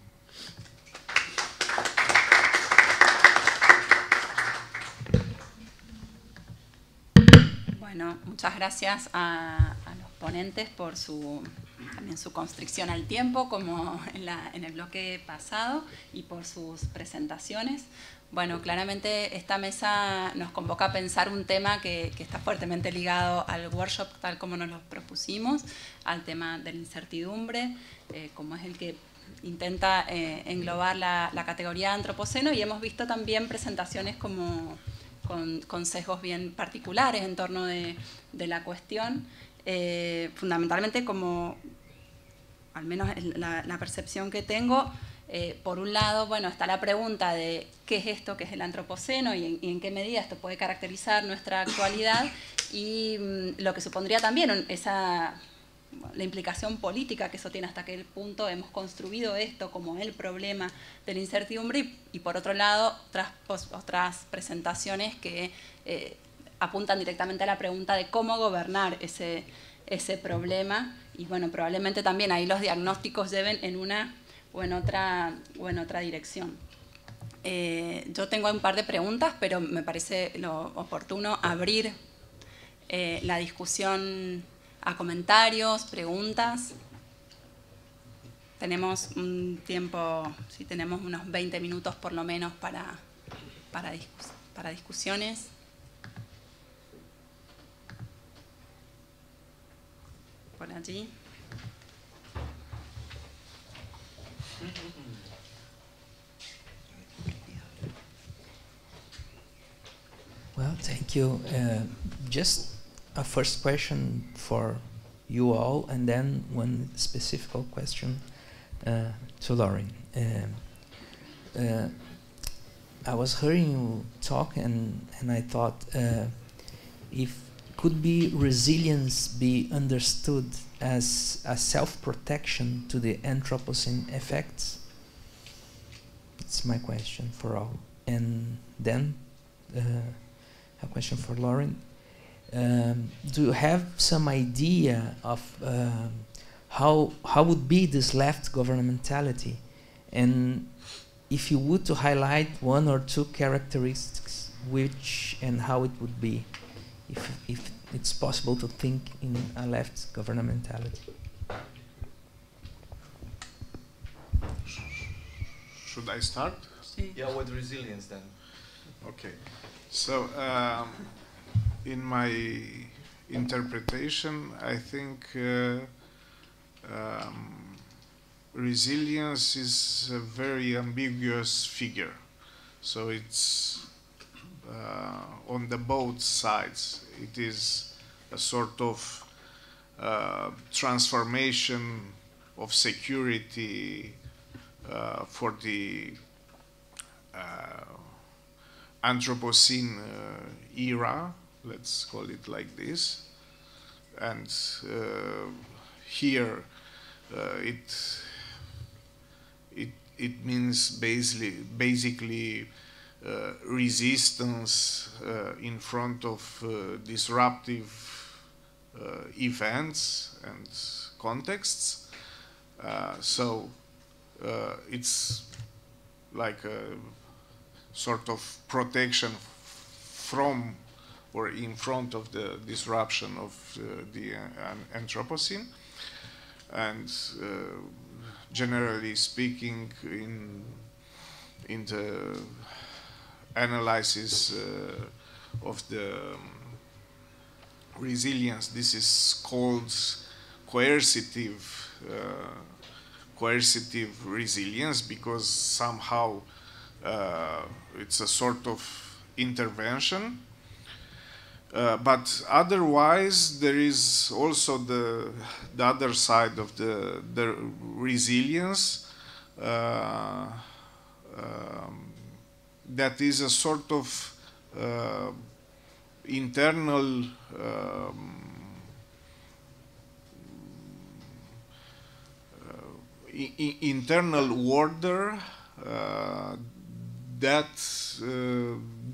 Bueno, muchas gracias a los ponentes por también su constricción al tiempo, como en el bloque pasado, y por sus presentaciones. Bueno, claramente esta mesa nos convoca a pensar un tema que está fuertemente ligado al workshop tal como nos lo propusimos, al tema de la incertidumbre, como es el que intenta englobar la categoría de antropoceno, y hemos visto también presentaciones como con sesgos bien particulares en torno de la cuestión, fundamentalmente como, al menos la percepción que tengo, por un lado, bueno, está la pregunta de qué es esto, qué es el antropoceno y en qué medida esto puede caracterizar nuestra actualidad, y lo que supondría también la implicación política que eso tiene, hasta qué punto hemos construido esto como el problema de la incertidumbre, y por otro lado otras presentaciones que apuntan directamente a la pregunta de cómo gobernar ese problema, y bueno, probablemente también ahí los diagnósticos lleven en una o en otra dirección. Yo tengo un par de preguntas, pero me parece lo oportuno abrir la discusión a comentarios, preguntas. Tenemos un tiempo, sí, tenemos unos 20 minutos por lo menos para discusiones. Por allí.
Well, thank you. Just a first question for you all, and then one specific question to Lauren. I was hearing you talk, and I thought if could be resilience be understood as a self-protection to the Anthropocene effects? That's my question for all. And then a question for Lauren. Do you have some idea of how would be this left governmentality? And if you would to highlight one or two characteristics, which and how it would be, if it's possible to think in a left governmentality.
Should I start?
Yeah, with resilience then.
Okay. So, in my interpretation, I think resilience is a very ambiguous figure. So it's on the both sides. It is a sort of transformation of security for the Anthropocene era, let's call it like this. And here it means basically resistance in front of disruptive events and contexts. So it's like a sort of protection from or in front of the disruption of the Anthropocene. And generally speaking, in the analysis of the resilience, this is called coercitive resilience, because somehow it's a sort of intervention. But otherwise, there is also the other side of the resilience, that is a sort of internal internal order that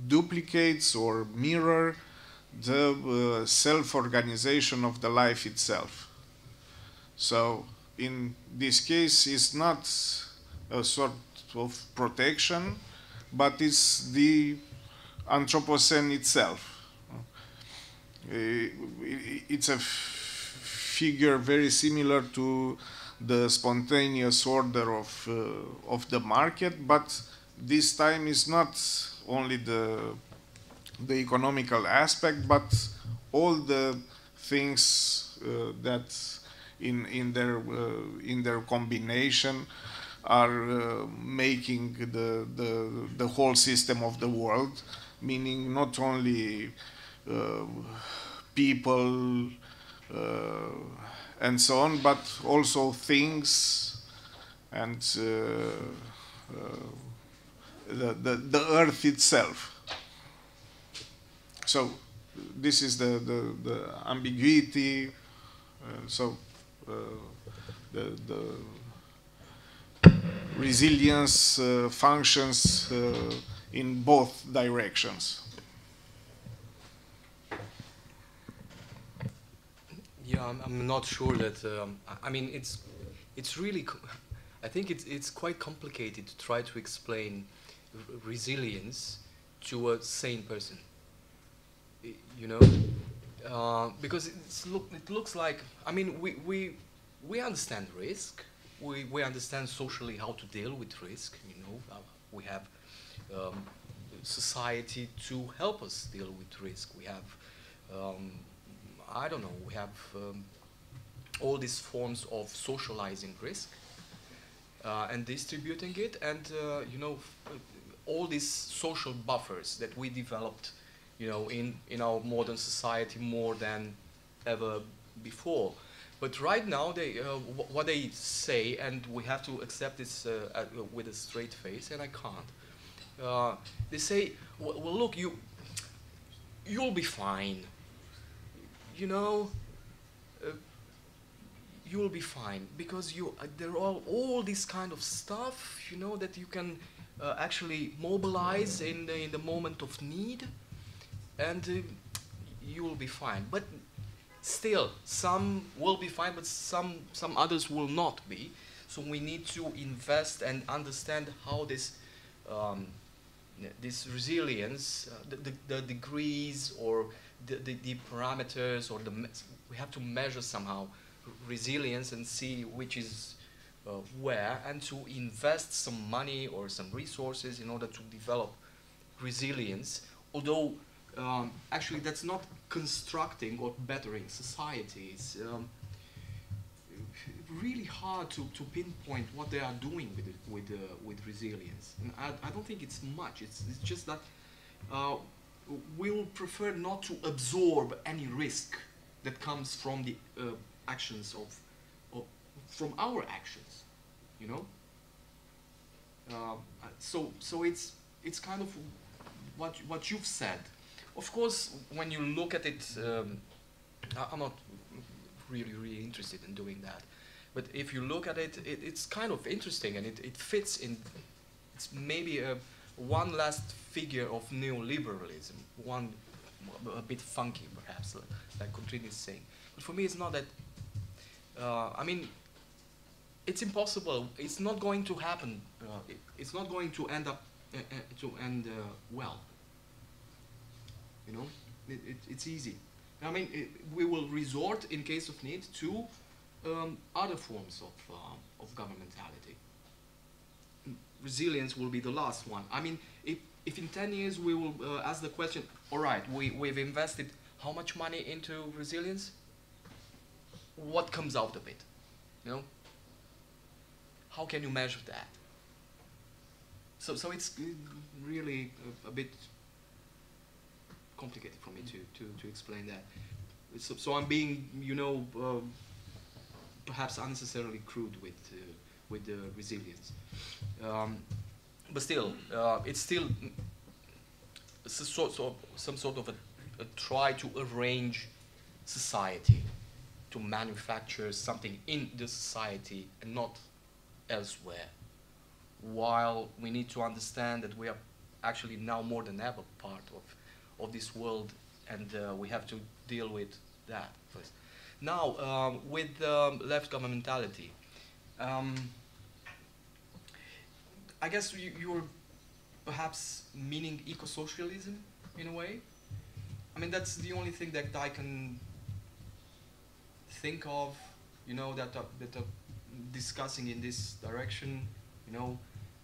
duplicates or mirror the self-organization of the life itself. So in this case, it's not a sort of protection, but it's the Anthropocene itself. It's a figure very similar to the spontaneous order of the market, but this time is not only the economical aspect, but all the things that in their combination are making the whole system of the world, meaning not only people and so on, but also things and the earth itself. So this is the ambiguity. The resilience functions in both directions.
Yeah, I'm not sure that. I mean, it's really. I think it's quite complicated to try to explain resilience to a sane person. You know, because it looks like. I mean, we understand risk. We understand socially how to deal with risk. You know, we have society to help us deal with risk. We have. I don't know, we have all these forms of socializing risk and distributing it, and you know, all these social buffers that we developed, you know, in our modern society more than ever before. But right now, what they say, and we have to accept this with a straight face, and I can't. They say, well, look, you'll be fine. you know, you will be fine, because there are all this kind of stuff, you know, that you can actually mobilize in the moment of need, and you will be fine. But still, some will be fine, but some others will not be. So we need to invest and understand how this this resilience, the degrees or the parameters, or we have to measure somehow resilience and see which is where, and to invest some money or some resources in order to develop resilience. Although actually that's not constructing or bettering societies. Really hard to pinpoint what they are doing with resilience, and I don't think it's much. It's just that we'll prefer not to absorb any risk that comes from the actions from our actions, you know. So it's kind of what you've said. Of course, when you look at it, I'm not really interested in doing that. But if you look at it, it's kind of interesting, and it fits in. It's maybe one last figure of neoliberalism, one a bit funky perhaps, like Contrini is saying. But for me, it's not that. I mean, it's impossible. It's not going to happen. It's not going to end up well. You know, it's easy. I mean, we will resort, in case of need, to other forms of governmentality. Resilience will be the last one. I mean, if in 10 years we will ask the question, all right, we've invested how much money into resilience? What comes out of it? You know? How can you measure that? So it's really a bit complicated for me to explain that. So I'm being, you know, perhaps unnecessarily crude with the resilience. But still, it's still some sort of a try to arrange society, to manufacture something in the society and not elsewhere. While we need to understand that we are actually now more than ever part of this world, and we have to deal with that first. Now, with left governmentality, I guess you're perhaps meaning eco-socialism in a way. I mean, that's the only thing that I can think of, you know, that are discussing in this direction, you know,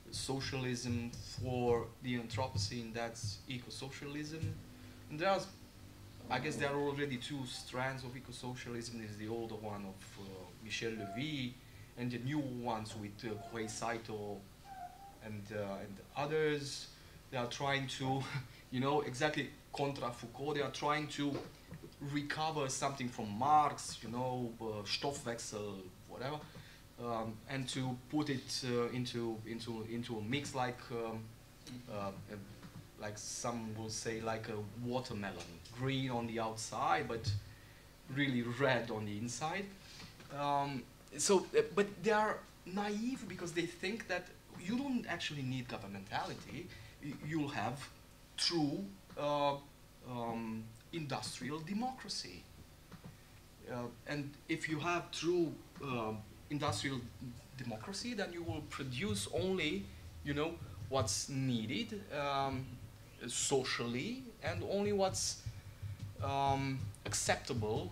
socialism for the Anthropocene, that's eco-socialism. And there's, I guess there are already two strands of eco-socialism. There's the older one of Michel Levy, and the new ones with Kohei Saito and others. They are trying to, you know, exactly contra Foucault, they are trying to recover something from Marx, you know, Stoffwechsel, whatever, and to put it into a mix like some will say, like a watermelon, green on the outside, but really red on the inside. But they are naive because they think that you don't actually need governmentality. You'll have true industrial democracy. And if you have true industrial democracy, then you will produce only, you know, what's needed socially, and only what's acceptable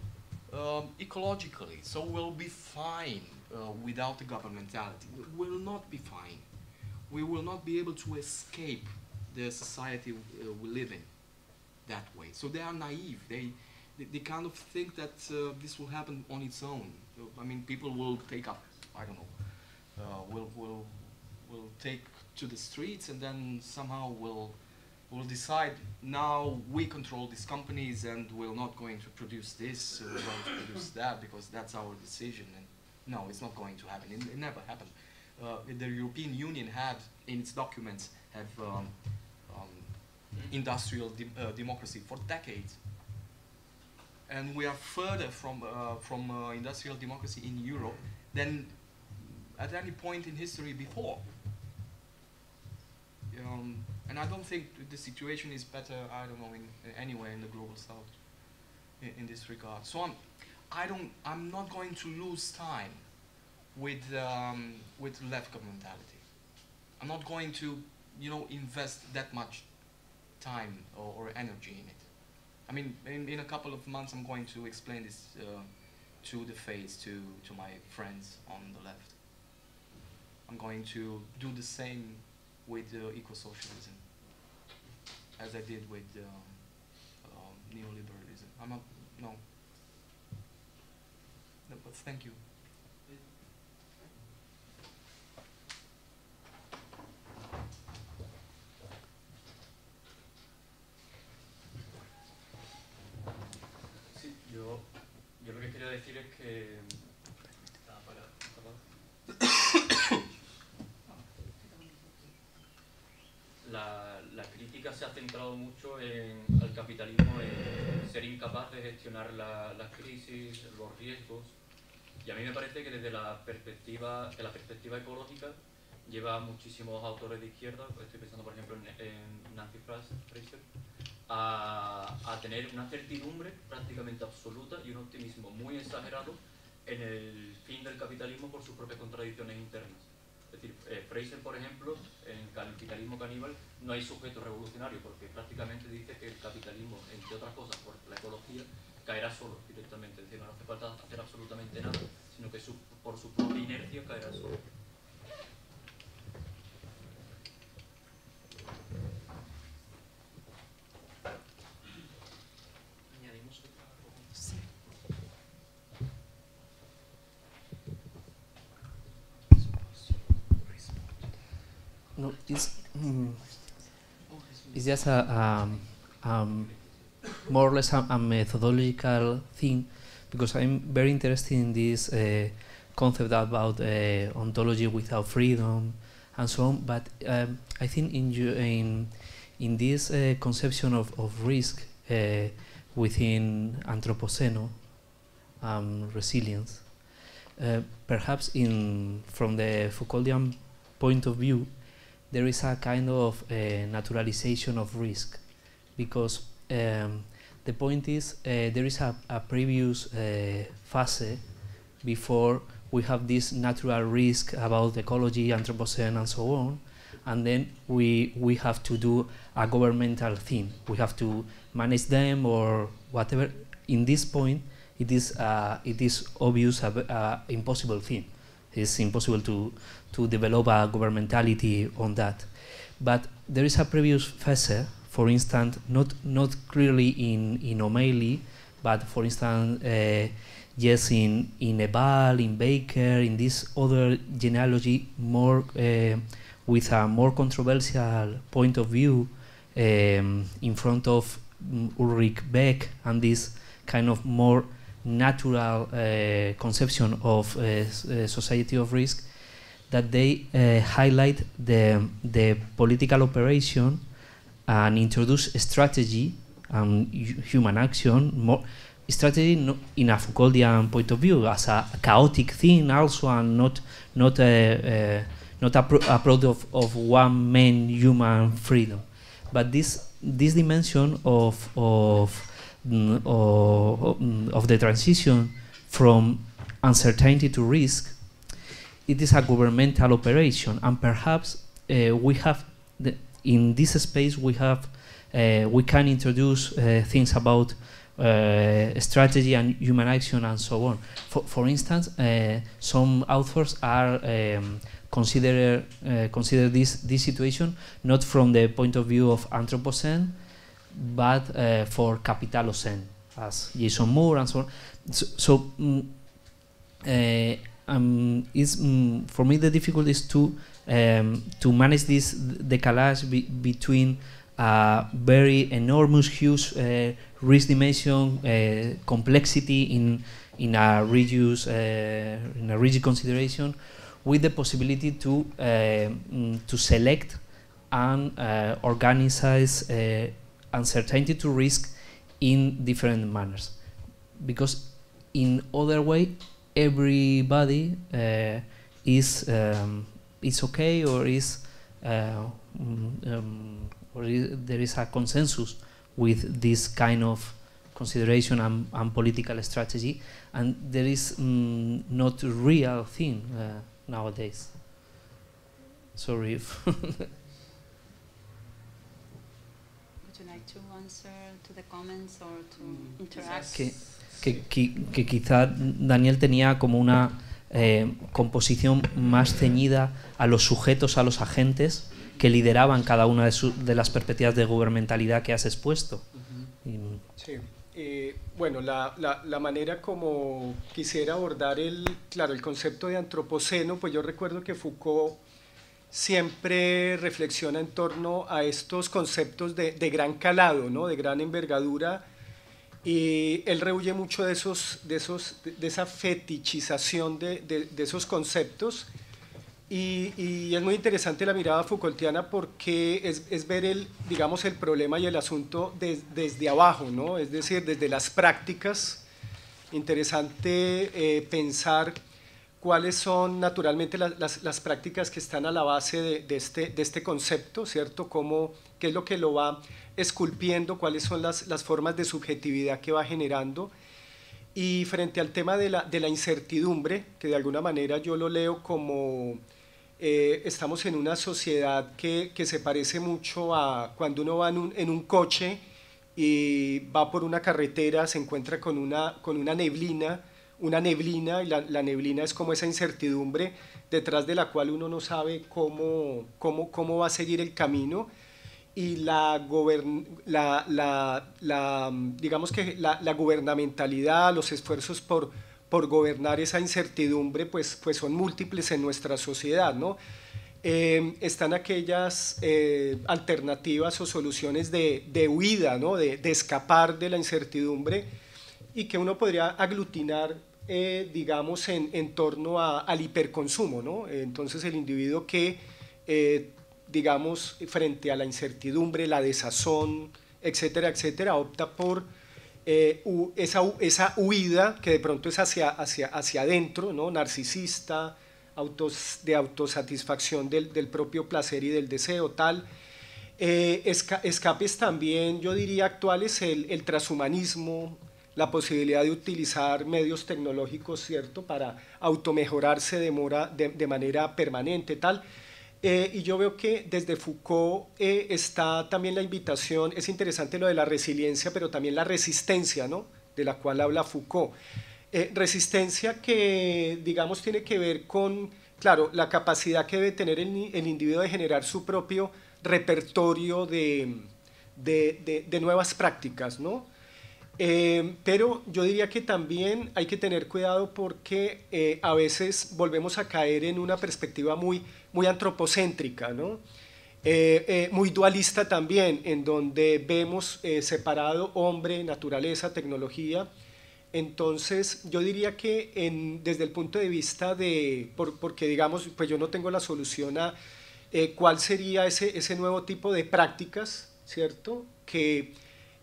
ecologically. So we'll be fine without the governmentality. We will not be fine. We will not be able to escape the society we live in that way. So they are naive. They kind of think that this will happen on its own. I mean, people will take up, I don't know, will take to the streets, and then somehow will decide, now we control these companies and we're not going to produce this, we're going to produce that because that's our decision. And no, it's not going to happen. It never happened. The European Union had, in its documents, have industrial democracy for decades. and we are further from industrial democracy in Europe than at any point in history before. And I don't think the situation is better, I don't know, anywhere in the global south in this regard. So I'm not going to lose time with left governmentality. I'm not going to, invest that much time or energy in it. I mean, in a couple of months, I'm going to explain this to the face, to my friends on the left. I'm going to do the same with eco-socialism as I did with neoliberalism. No, but thank you.
Sí, yo lo que quería decir es que la crítica se ha centrado mucho al capitalismo en ser incapaz de gestionar las crisis, los riesgos, y a mí me parece que desde la perspectiva ecológica lleva a muchísimos autores de izquierda, estoy pensando por ejemplo en Nancy Fraser, a tener una certidumbre prácticamente absoluta y un optimismo muy exagerado en el fin del capitalismo por sus propias contradicciones internas. Es decir, Fraser, por ejemplo, en Capitalismo Caníbal no hay sujeto revolucionario porque prácticamente dice que el capitalismo, entre otras cosas por la ecología, caerá solo directamente. Es decir, no hace falta hacer absolutamente nada, sino que por su propia inercia caerá solo.
No, it's just a more or less a methodological thing, because I'm very interested in this concept about ontology without freedom and so on. But I think in this conception of risk within Anthropoceno resilience, perhaps from the Foucauldian point of view, there is a kind of naturalization of risk, because the point is there is a previous phase before we have this natural risk about ecology, Anthropocene and so on, and then we have to do a governmental thing. We have to manage them or whatever. In this point, it is obvious impossible thing. It's impossible to develop a governmentality on that. But there is a previous phase, for instance, not clearly in O'Malley, but for instance, yes, in Ebal, in Baker, in this other genealogy, more with a more controversial point of view, in front of Ulrich Beck and this kind of more natural conception of society of risk, that they highlight the political operation and introduce strategy and human action, more strategy in a Foucauldian point of view as a chaotic thing also, and not a product of one main human freedom, but this dimension of the transition from uncertainty to risk, it is a governmental operation, and perhaps we have in this space we can introduce things about strategy and human action and so on. For instance, some authors are consider this situation not from the point of view of Anthropocene, but for Capitalocene, as Jason Moore and so on. So for me the difficulty is to manage this decalage between very enormous, huge risk dimension, complexity in a rigid consideration, with the possibility to select and organize uncertainty to risk in different manners. because in other way everybody is okay, or there is a consensus with this kind of consideration and political strategy, and there is not a real thing nowadays. Sorry if
Would you like to answer to the comments or to interact?
que quizá Daniel tenía como una composición más ceñida a los sujetos, a los agentes que lideraban cada una de las perspectivas de gubernamentalidad que has expuesto.
Sí. Bueno, la manera como quisiera abordar el concepto de antropoceno, pues yo recuerdo que Foucault siempre reflexiona en torno a estos conceptos de gran calado, ¿no? De gran envergadura, y él rehuye mucho de esa fetichización de esos conceptos, y es muy interesante la mirada Foucaultiana porque es ver el problema y el asunto desde abajo, ¿no? Es decir, desde las prácticas. Interesante pensar cuáles son naturalmente las prácticas que están a la base de este concepto, ¿cierto? ¿Qué es lo que lo va esculpiendo? ¿Cuáles son las formas de subjetividad que va generando? Y frente al tema de la incertidumbre, que de alguna manera yo lo leo como estamos en una sociedad que se parece mucho a cuando uno va en un coche y va por una carretera, se encuentra con una neblina, y la neblina es como esa incertidumbre detrás de la cual uno no sabe cómo va a seguir el camino, y la gubernamentalidad, los esfuerzos por gobernar esa incertidumbre, pues son múltiples en nuestra sociedad, ¿no? Están aquellas alternativas o soluciones de huida, ¿no? de escapar de la incertidumbre, y que uno podría aglutinar en torno al hiperconsumo, ¿no? Entonces el individuo que frente a la incertidumbre, la desazón, etcétera, etcétera, opta por esa huida que de pronto es hacia adentro, ¿no? Narcisista, de autosatisfacción del propio placer y del deseo, tal. Escapes también, yo diría, actuales, el transhumanismo, la posibilidad de utilizar medios tecnológicos, ¿cierto?, para automejorarse de manera permanente, tal. Y yo veo que desde Foucault está también la invitación, es interesante lo de la resiliencia, pero también la resistencia, ¿no?, de la cual habla Foucault. Resistencia que, digamos, tiene que ver con, claro, la capacidad que debe tener el individuo de generar su propio repertorio de nuevas prácticas, ¿no? Pero yo diría que también hay que tener cuidado porque a veces volvemos a caer en una perspectiva muy antropocéntrica, ¿no? Muy dualista también, en donde vemos separado hombre, naturaleza, tecnología. Entonces yo diría que desde el punto de vista porque digamos, pues yo no tengo la solución a cuál sería ese nuevo tipo de prácticas, ¿cierto?, que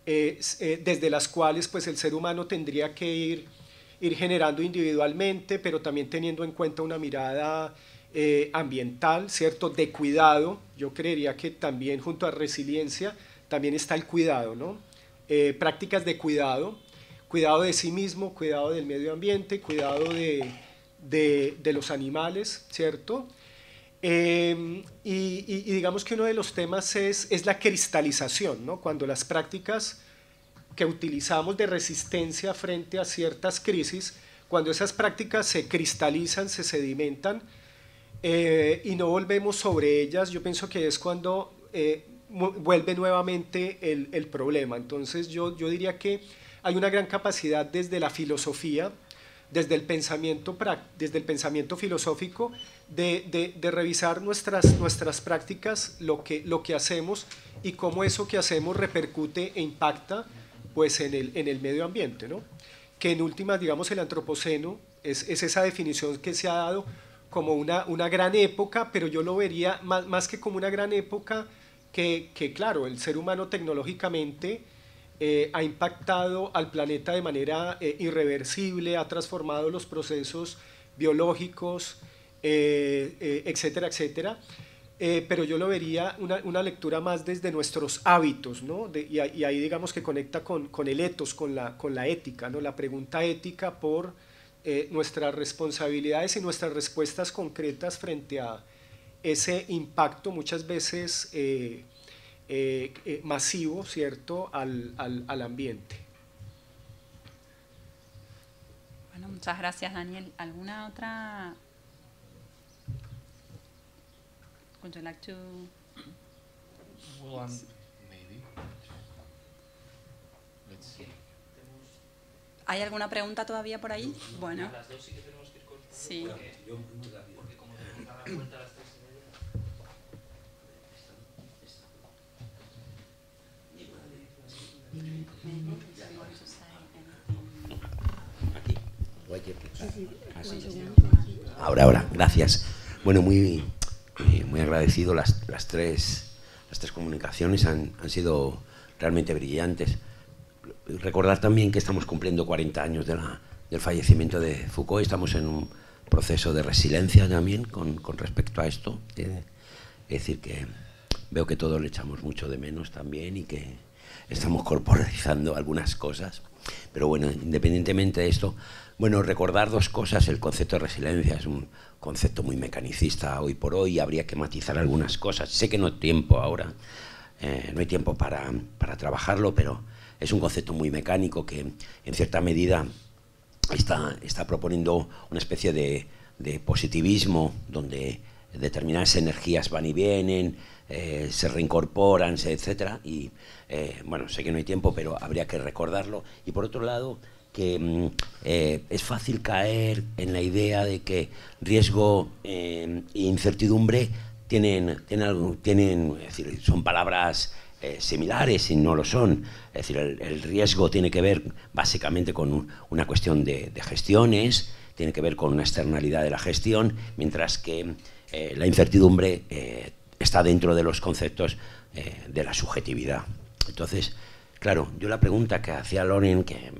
desde las cuales pues el ser humano tendría que ir generando individualmente, pero también teniendo en cuenta una mirada ambiental, ¿cierto?, de cuidado. Yo creería que también junto a resiliencia también está el cuidado, ¿no? Prácticas de cuidado de sí mismo, cuidado del medio ambiente, cuidado de los animales, ¿cierto? Y digamos que uno de los temas es la cristalización, ¿no? Cuando las prácticas que utilizamos de resistencia frente a ciertas crisis, cuando esas prácticas se cristalizan, se sedimentan y no volvemos sobre ellas, yo pienso que es cuando vuelve nuevamente el problema. Entonces yo diría que hay una gran capacidad desde la filosofía, desde el pensamiento filosófico, de revisar nuestras prácticas, lo que hacemos y cómo eso que hacemos repercute e impacta pues, en el medio ambiente, ¿no? Que en últimas, digamos, el antropoceno es esa definición que se ha dado como una gran época, pero yo lo vería más que como una gran época que claro, el ser humano tecnológicamente ha impactado al planeta de manera irreversible, ha transformado los procesos biológicos, etcétera, etcétera. Pero yo lo vería una lectura más desde nuestros hábitos, ¿no? Y ahí digamos que conecta con el ethos, con la ética, ¿no? La pregunta ética por nuestras responsabilidades y nuestras respuestas concretas frente a ese impacto muchas veces masivo, ¿cierto?, al ambiente.
Bueno, muchas gracias, Daniel. ¿Alguna otra? Would you like to?
Well,
Maybe. Let's see.
¿Hay alguna pregunta todavía por ahí? Bueno.
Las dos sí que tenemos que ir cortando.
Sí.
Porque como tenemos que dar la vuelta a las 3:30.
Ahora, gracias. Bueno, muy agradecido. Las tres comunicaciones han sido realmente brillantes. Recordar también que estamos cumpliendo 40 años del fallecimiento de Foucault. Estamos en un proceso de resiliencia también con respecto a esto. Es decir, que veo que todos le echamos mucho de menos también y que estamos corporalizando algunas cosas. Pero bueno, independientemente de esto, bueno, recordar dos cosas. El concepto de resiliencia es un concepto muy mecanicista hoy por hoy, habría que matizar algunas cosas. Sé que no hay tiempo ahora, no hay tiempo para trabajarlo, pero es un concepto muy mecánico que en cierta medida está proponiendo una especie de positivismo donde determinadas energías van y vienen, se reincorporan, etcétera, y bueno, sé que no hay tiempo, pero habría que recordarlo. Y por otro lado, que es fácil caer en la idea de que riesgo e incertidumbre tienen, es decir, son palabras similares y no lo son. Es decir, el riesgo tiene que ver básicamente con una cuestión de gestiones, tiene que ver con una externalidad de la gestión, mientras que la incertidumbre está dentro de los conceptos de la subjetividad. Entonces, claro, yo la pregunta que hacía Loren, que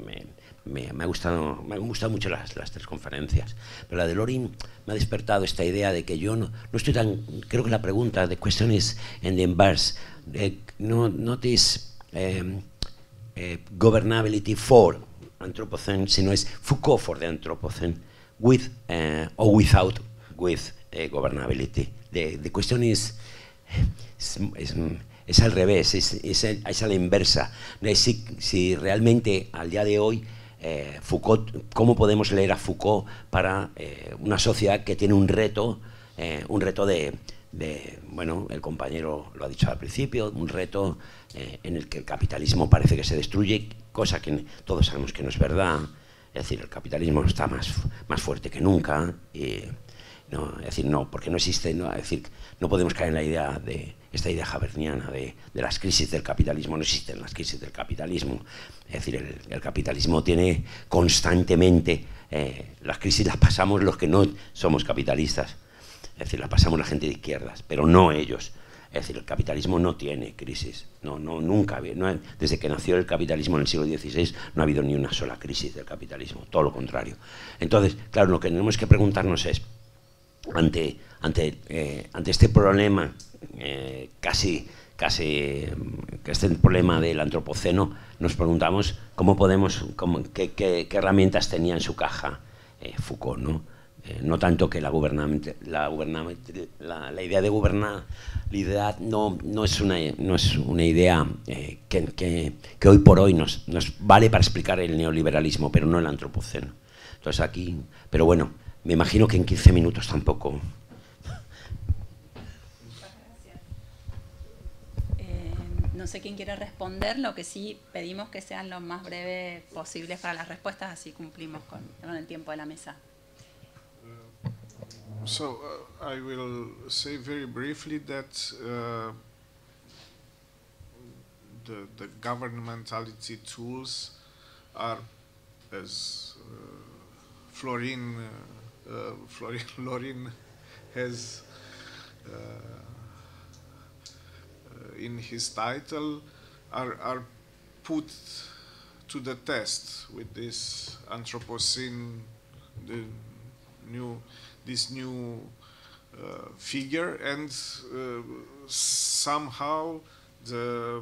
me han gustado mucho las tres conferencias, pero la de Loren me ha despertado esta idea de que yo no estoy tan... Creo que la pregunta, the question is in the inverse, not is governability for Anthropocene, sino es Foucault for the Anthropocene, with or without governability. The question is al revés, es a la inversa. Si realmente al día de hoy Foucault, ¿cómo podemos leer a Foucault para una sociedad que tiene un reto de, bueno, el compañero lo ha dicho al principio, un reto en el que el capitalismo parece que se destruye, cosa que todos sabemos que no es verdad. Es decir, el capitalismo está más fuerte que nunca. No, es decir, no, porque no existe, no, es decir, no podemos caer en la idea de esta idea haberniana de las crisis del capitalismo. No existen las crisis del capitalismo. Es decir, el capitalismo tiene constantemente, las crisis las pasamos los que no somos capitalistas. Es decir, las pasamos la gente de izquierdas, pero no ellos. Es decir, el capitalismo no tiene crisis, nunca, desde que nació el capitalismo en el siglo XVI no ha habido ni una sola crisis del capitalismo, todo lo contrario. Entonces, claro, lo que tenemos que preguntarnos es, ante este problema, casi que este problema del antropoceno, nos preguntamos qué herramientas tenía en su caja Foucault, ¿no? No tanto que la idea de gobernabilidad no es una idea que hoy por hoy nos vale para explicar el neoliberalismo, pero no el antropoceno. Entonces aquí, pero bueno, me imagino que en 15 minutos tampoco.
Muchas gracias. No sé quién quiere responder, lo que sí pedimos que sean lo más breves posibles para las respuestas, así cumplimos con el tiempo de la mesa.
So I will say very briefly that the governmentality tools are, as Florin Lorin has in his title, are put to the test with this Anthropocene, this new figure, and somehow the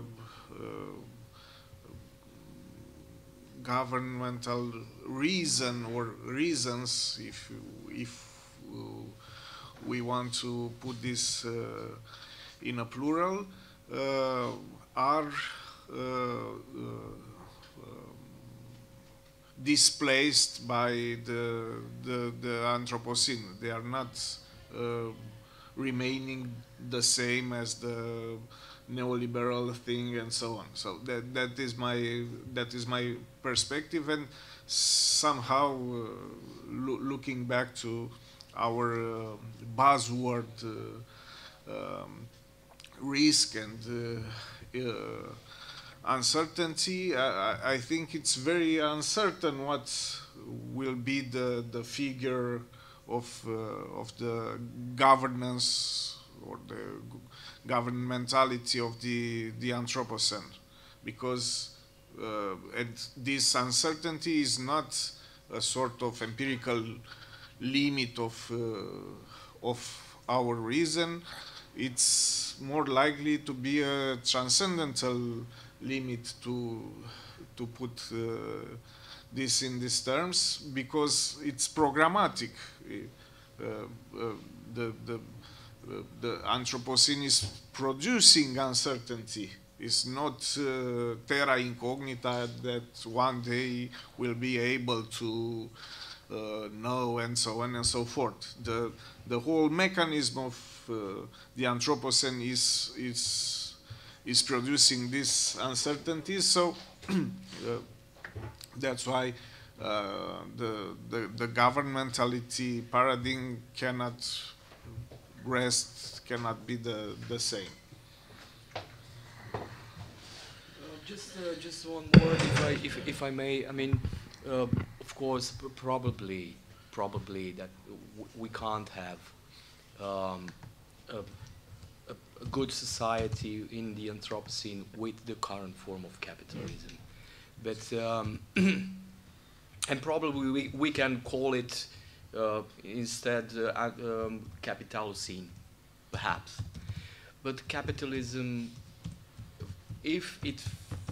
governmental reason or reasons, if we want to put this in a plural, are displaced by the Anthropocene. They are not remaining the same as the neoliberal thing and so on. So that is my perspective, and somehow looking back to our buzzword risk and uncertainty, I think it's very uncertain what will be the figure of the governance or the governmentality of the Anthropocene, because and this uncertainty is not a sort of empirical limit of our reason. It's more likely to be a transcendental limit to put this in these terms, because it's programmatic. The Anthropocene is producing uncertainty. It's not terra incognita that one day we'll be able to know, and so on and so forth. The whole mechanism of the Anthropocene is producing this uncertainty. So that's why the governmentality paradigm cannot rest, cannot be the same.
Just one word, if I may. I mean, of course, probably that we can't have a good society in the Anthropocene with the current form of capitalism, but and probably we can call it instead Capitalocene, perhaps. But capitalism, if it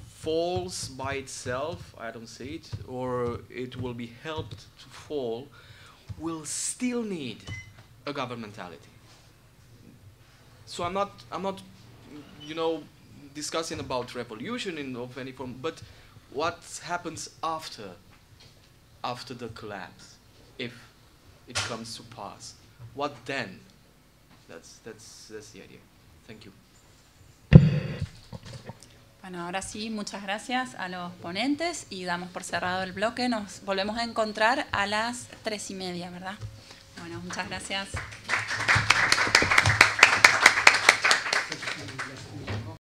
falls by itself, I don't see it, or it will be helped to fall, will still need a governmentality. So I'm not, discussing about revolution of any form, but what happens after the collapse, if it comes to pass? What then? That's the idea. Thank you.
Bueno, ahora sí, muchas gracias a los ponentes y damos por cerrado el bloque. Nos volvemos a encontrar a las 3:30, ¿verdad? Bueno, muchas gracias.